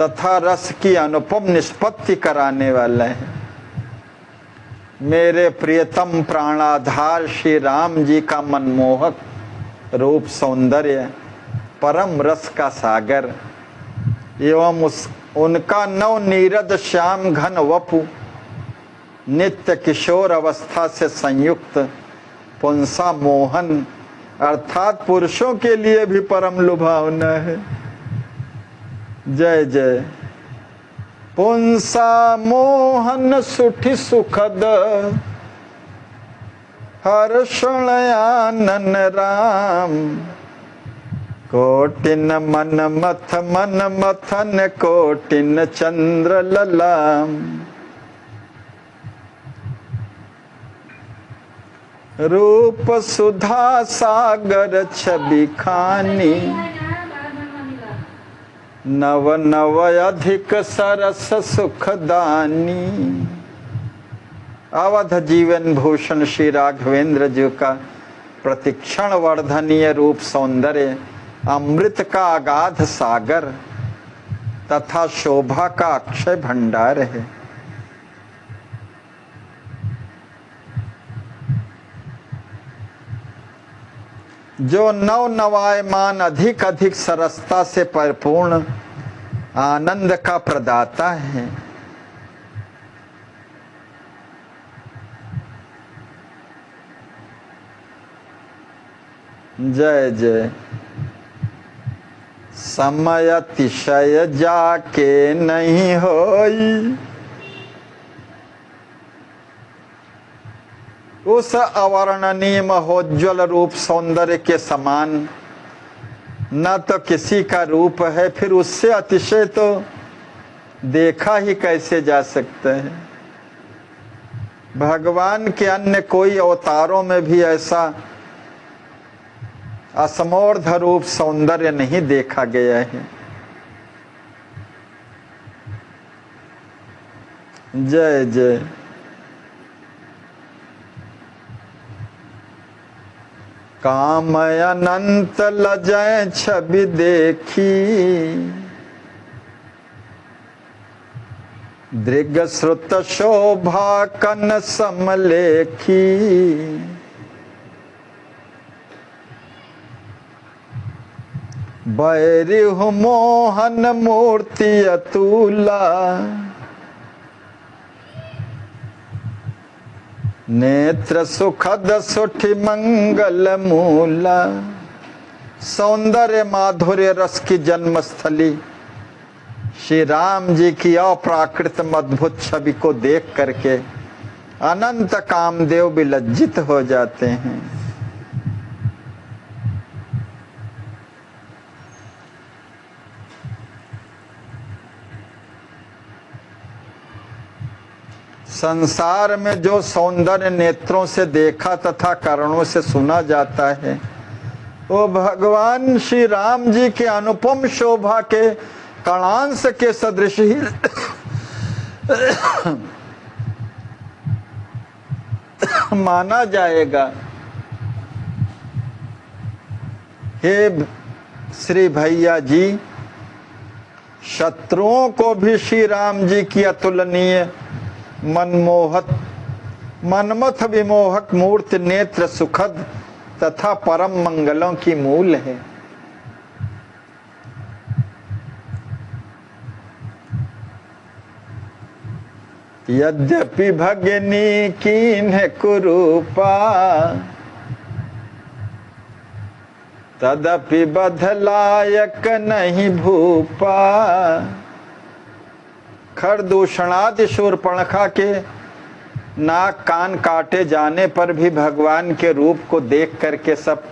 S1: तथा रस की अनुपम निष्पत्ति कराने वाला है। मेरे प्रियतम प्राणाधार श्री राम जी का मनमोहक रूप सौंदर्य परम रस का सागर एवं उनका नव नीरद श्याम घन वपु नित्य किशोर अवस्था से संयुक्त पुंसा मोहन अर्थात पुरुषों के लिए भी परम लुभावना है। जय जय। पुंसा मोहन सुठि सुखद हर्षण आनन राम कोटिन मन मथन कोटिन चंद्र ललाम रूप सुधा सागर छवि खानी नव नव अधिक सरस सुखदानी। अवध जीवन भूषण श्री राघवेंद्र जी का प्रतिक्षण वर्धनीय रूप सौंदर्य अमृत का अगाध सागर तथा शोभा का अक्षय भंडार है। जो नव नवायमान अधिक अधिक सरसता से परिपूर्ण आनंद का प्रदाता है। जय जय। समय अतिशय जाके नहीं होई उस अवर्णनीय महोज्वल रूप सौंदर्य के समान न तो किसी का रूप है, फिर उससे अतिशय तो देखा ही कैसे जा सकता है। भगवान के अन्य कोई अवतारों में भी ऐसा असमोर्ध रूप सौंदर्य नहीं देखा गया है। जय जय। काम अनंत लजय छवि देखी दृग श्रुत शोभा कन समलेखी, बैरिहु मोहन मूर्ति अतुला, नेत्र सुखद सुठि मंगल मूला। सौंदर्य माधुर्य रस की जन्मस्थली श्री राम जी की अप्राकृत अद्भुत छवि को देख करके अनंत कामदेव भी लज्जित हो जाते हैं। संसार में जो सौंदर्य नेत्रों से देखा तथा कर्णों से सुना जाता है, वो भगवान श्री राम जी के अनुपम शोभा के कणांश के सदृश ही माना जाएगा। हे श्री भैया जी, शत्रुओं को भी श्री राम जी की अतुलनीय मनमथ विमोहक मूर्ति नेत्र सुखद तथा परम मंगलों की मूल है। यद्यपि भगनी कीन्ह कुरूपा, तदपि बधलायक नहीं भूपा। खरदूषणादि शूर्पणखा के नाक कान काटे जाने पर भी भगवान के रूप को देख करके सब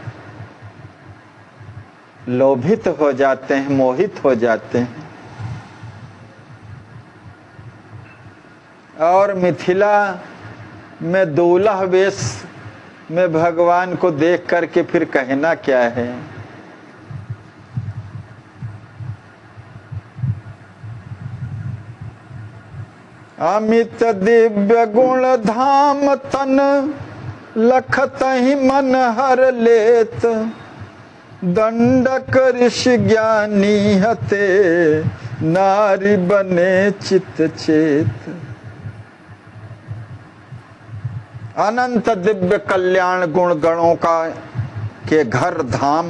S1: लोभित हो जाते हैं, मोहित हो जाते हैं। और मिथिला में दूल्हा वेश में भगवान को देख करके फिर कहना क्या है। अमित दिव्य गुण धाम तन लखत ही मन हर लेत, दंडक ऋषि ज्ञानी हते नारी बने चित चेत। अनंत दिव्य कल्याण गुण गणों का के घर धाम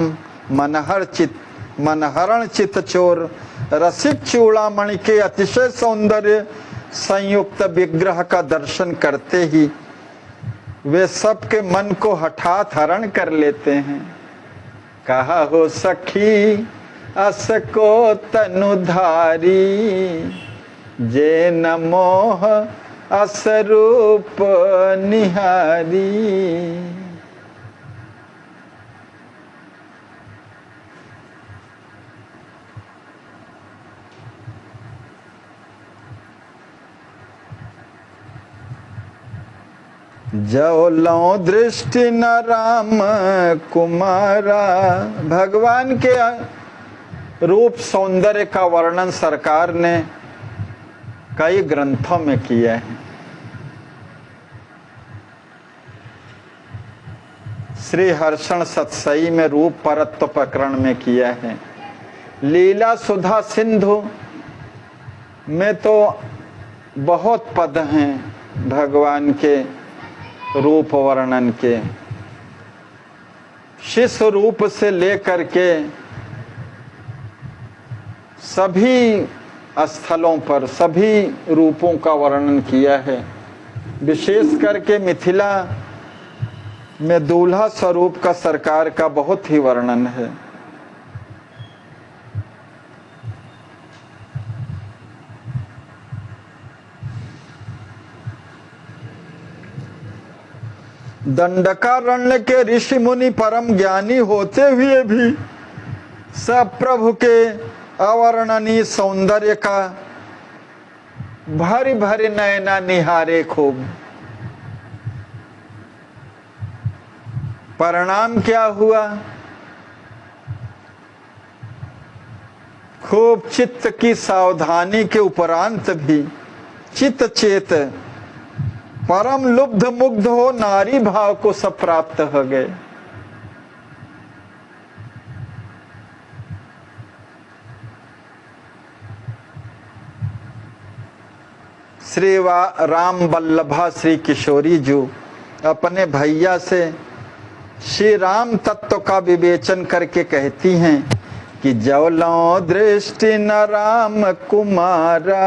S1: मनहरण चित चोर रसिक चूड़ामणि के अतिशय सौंदर्य संयुक्त विग्रह का दर्शन करते ही वे सबके मन को हठात हरण कर लेते हैं। कहा हो सखी अस को तनुधारी, जे न मोह अस रूप निहारी। जो लो दृष्टि न राम कुमारा। भगवान के रूप सौंदर्य का वर्णन सरकार ने कई ग्रंथों में किया है। श्री हर्षण सत्सई में रूप परत्व प्रकरण में किया है। लीला सुधा सिंधु में तो बहुत पद हैं भगवान के रूप वर्णन के। शिष्य रूप से लेकर के सभी स्थलों पर सभी रूपों का वर्णन किया है। विशेष करके मिथिला में दूल्हा स्वरूप का सरकार का बहुत ही वर्णन है। दंडकारण्य के ऋषि मुनि परम ज्ञानी होते हुए भी सब प्रभु के अवर्णनीय सौंदर्य का भरी भरी नयना निहारे खूब। परिणाम क्या हुआ? खूब चित्त की सावधानी के उपरांत भी चित्त चेत परम लुब्ध मुग्ध हो नारी भाव को सब प्राप्त हो गए। श्री राम वल्लभा श्री किशोरी जी अपने भैया से श्री राम तत्व का विवेचन करके कहती हैं कि जवलों दृष्टि न राम कुमारा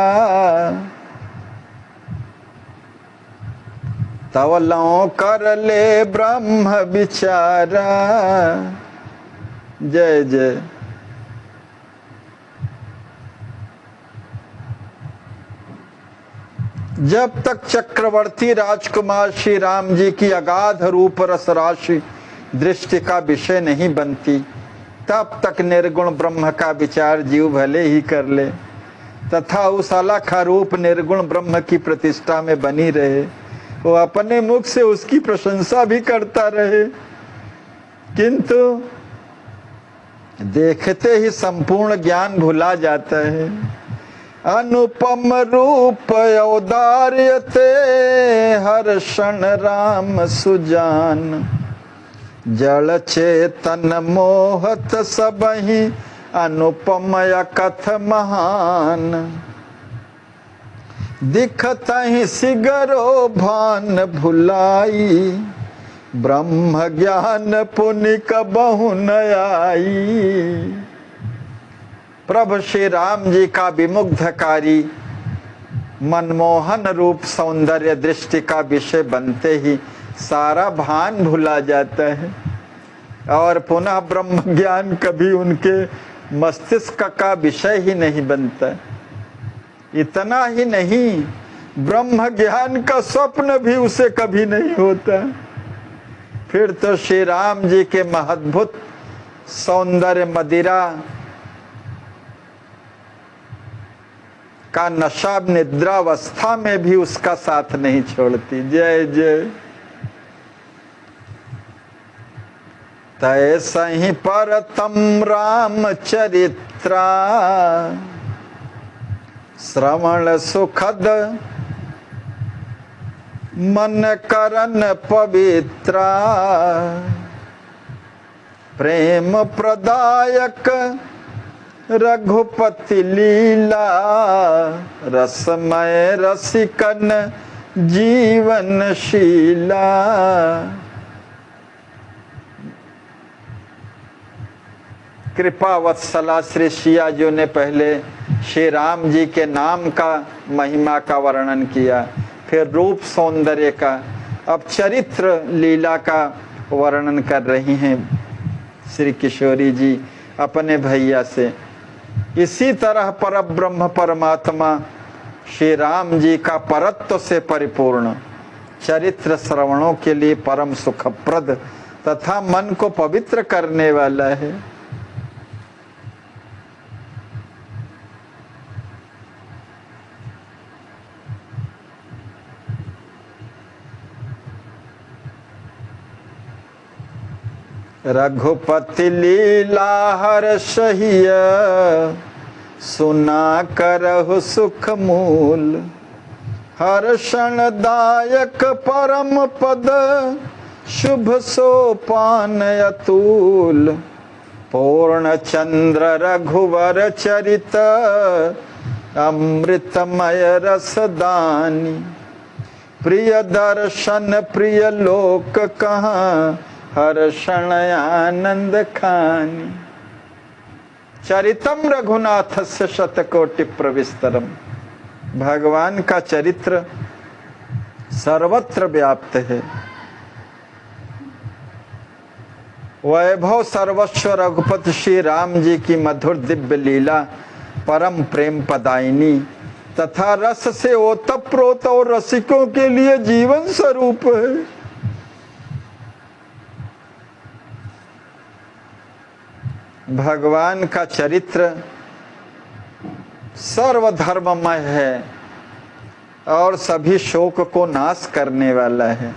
S1: तवलों कर ले ब्रह्म विचारा। जय जय। जब तक चक्रवर्ती राजकुमार श्री राम जी की अगाध रूप रस राशि दृष्टि का विषय नहीं बनती, तब तक निर्गुण ब्रह्म का विचार जीव भले ही कर ले तथा उस अलख रूप निर्गुण ब्रह्म की प्रतिष्ठा में बनी रहे, वो अपने मुख से उसकी प्रशंसा भी करता रहे, किंतु देखते ही संपूर्ण ज्ञान भुला जाता है। अनुपम रूप औदार्य ते हर क्षण राम सुजान, जड़ चेतन मोहत सबहि अनुपम कथ महान, दिखत ही सिगरो भान भुलाई, ब्रह्म ज्ञान पुनि कबहु न आई। प्रभु श्री राम जी का विमुग्धकारी मनमोहन रूप सौंदर्य दृष्टि का विषय बनते ही सारा भान भुला जाता है और पुनः ब्रह्म ज्ञान कभी उनके मस्तिष्क का विषय ही नहीं बनता। इतना ही नहीं, ब्रह्म ज्ञान का स्वप्न भी उसे कभी नहीं होता। फिर तो श्री राम जी के महद्भुत सौंदर्य मदिरा का नशा निद्रावस्था में भी उसका साथ नहीं छोड़ती। जय जय। तय सही परतम राम चरित्रा, श्रवण सुखद मन करन पवित्रा, प्रेम प्रदायक रघुपति लीला, रसमय रसिकन जीवन शीला। कृपा वत्सला श्री शिया जी ने पहले श्री राम जी के नाम का महिमा का वर्णन किया, फिर रूप सौंदर्य का, अब चरित्र लीला का वर्णन कर रही हैं श्री किशोरी जी अपने भैया से। इसी तरह परब्रह्म परमात्मा श्री राम जी का परत्व से परिपूर्ण चरित्र श्रवणों के लिए परम सुखप्रद तथा मन को पवित्र करने वाला है। रघुपति लीला हर्षहिय, सुना करहु सुख मूल, हर्षण दायक परम पद, शुभ सोपान अतुल। पूर्ण चंद्र रघुवर चरित, अमृतमय रसदानी, प्रिय दर्शन प्रिय लोक कहाँ, हर्षण आनंद खानी। चरितम रघुनाथस्य शतकोटि प्रविस्तरम, भगवान का चरित्र सर्वत्र व्याप्त है। वैभव सर्वस्व रघुपति श्री राम जी की मधुर दिव्य लीला परम प्रेम पदायिनी तथा रस से ओतप्रोत और रसिकों के लिए जीवन स्वरूप है। भगवान का चरित्र सर्वधर्ममय है और सभी शोक को नाश करने वाला है।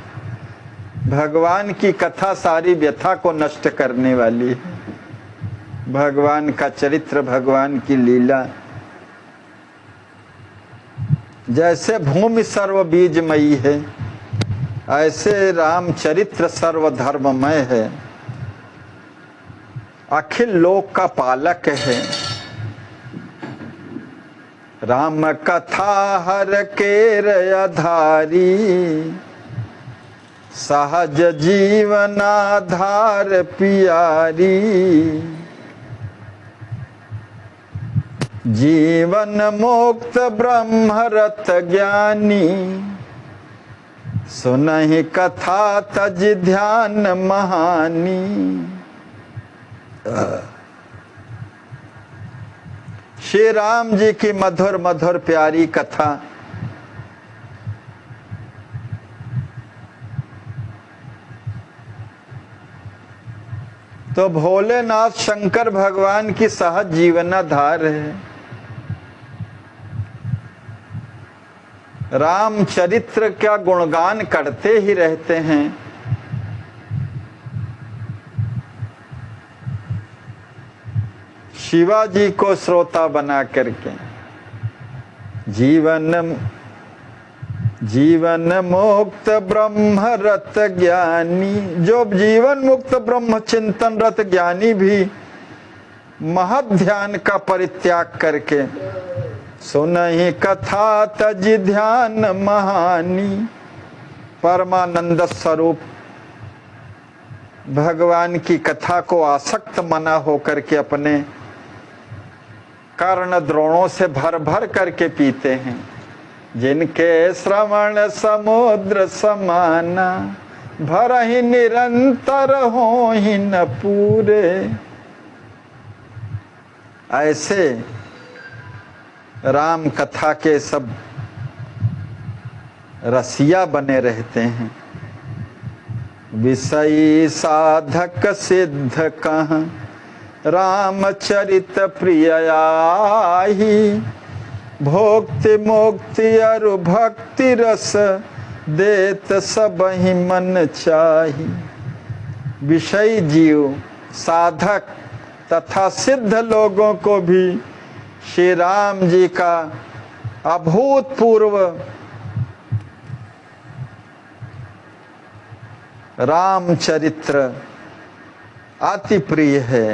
S1: भगवान की कथा सारी व्यथा को नष्ट करने वाली है। भगवान का चरित्र, भगवान की लीला जैसे भूमि सर्व बीजमयी है, ऐसे रामचरित्र सर्वधर्ममय है, अखिल लोक का पालक है। राम कथा हर केर आधारी, सहज जीवन आधार पियारी। जीवन मुक्त ब्रह्मरथ ज्ञानी, सुनहि कथा तज ध्यान महानी। श्री राम जी की मधुर मधुर प्यारी कथा तो भोलेनाथ शंकर भगवान की सहज जीवनाधार है। रामचरित्र का गुणगान करते ही रहते हैं। शिवाजी को श्रोता बना करके जीवन मुक्त ब्रह्म रत ज्ञानी, जो जीवन मुक्त ब्रह्म चिंतन रत ज्ञानी भी महत् ध्यान का परित्याग करके सुनहि कथा तज ध्यान महानी। परमानंद स्वरूप भगवान की कथा को आसक्त मना होकर के अपने कर्ण द्रोणों से भर भर करके पीते हैं। जिनके श्रवण समुद्र समाना, भरहि निरंतर होहि न पूरे। ऐसे राम कथा के सब रसिया बने रहते हैं। विषयी साधक सिद्ध कहाँ, रामचरित प्रिय आही। भोक्ति मोक्ति अरु भक्ति रस, देत सबहि मन चाही। विषयी जीव, साधक तथा सिद्ध लोगों को भी श्री राम जी का अभूतपूर्व रामचरित्र अति प्रिय है।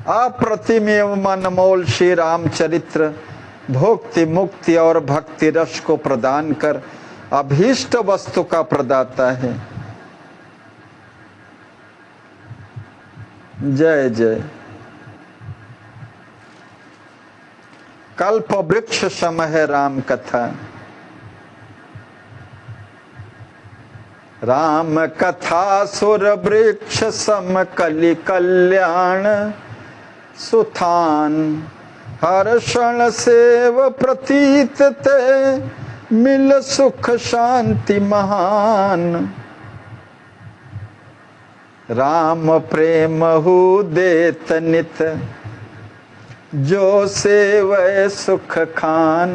S1: अप्रतिम एवं अनमोल श्री रामचरित्र भोक्ति मुक्ति और भक्ति रस को प्रदान कर अभीष्ट वस्तु का प्रदाता है। जय जय। कल्प वृक्ष सम है राम कथा। राम कथा सुर वृक्ष सम कलि कल्याण सुथान। हर क्षण सेव प्रतीत ते, मिल सुख शांति महान। राम प्रेम हु देत नित, जो सेवै सुख खान।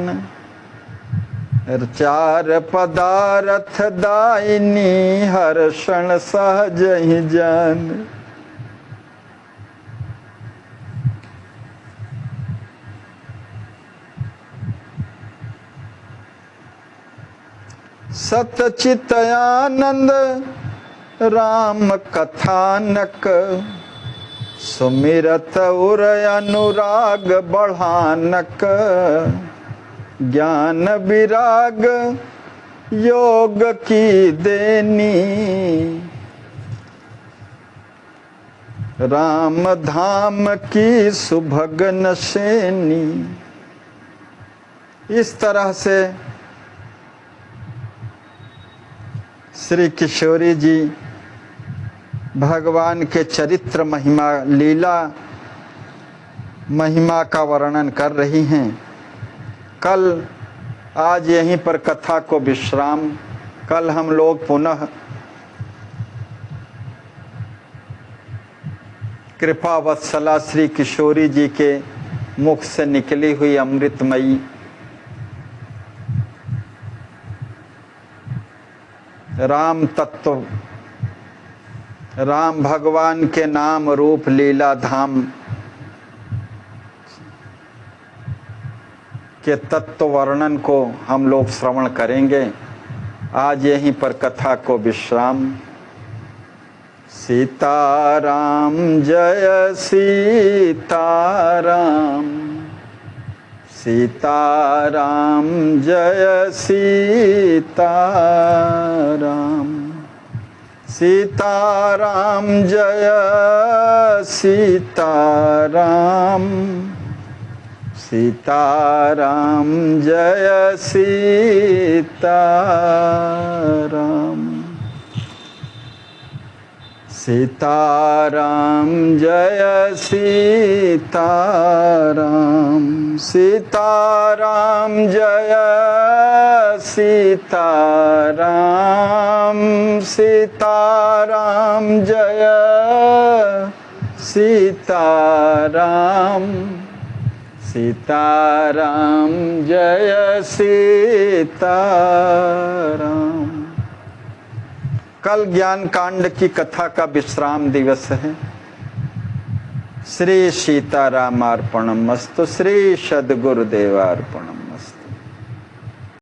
S1: चार पदार्थ दायिनी, हर क्षण सहज ही जान। सतचित आनंद राम कथानक, सुमिरत उर अनुराग बढ़ानक। ज्ञान विराग योग की देनी, राम धाम की सुभगन सेनी। इस तरह से श्री किशोरी जी भगवान के चरित्र महिमा लीला महिमा का वर्णन कर रही हैं। कल आज यहीं पर कथा को विश्राम। कल हम लोग पुनः कृपा वत्सला श्री किशोरी जी के मुख से निकली हुई अमृतमयी राम तत्व, राम भगवान के नाम रूप लीला धाम के तत्व वर्णन को हम लोग श्रवण करेंगे। आज यहीं पर कथा को विश्राम। सीताराम जय सीताराम। सीताराम जय सीताराम, सीताराम जय सीताराम, सीताराम जय सीताराम, सीताराम जय सीताराम, सीताराम जय सीताराम, सीताराम जय सीताराम, सीताराम जय सीताराम। कल ज्ञान कांड की कथा का विश्राम दिवस है। श्री सीतारामार्पणमस्तु, श्री सद्गुरुदेवार्पणम।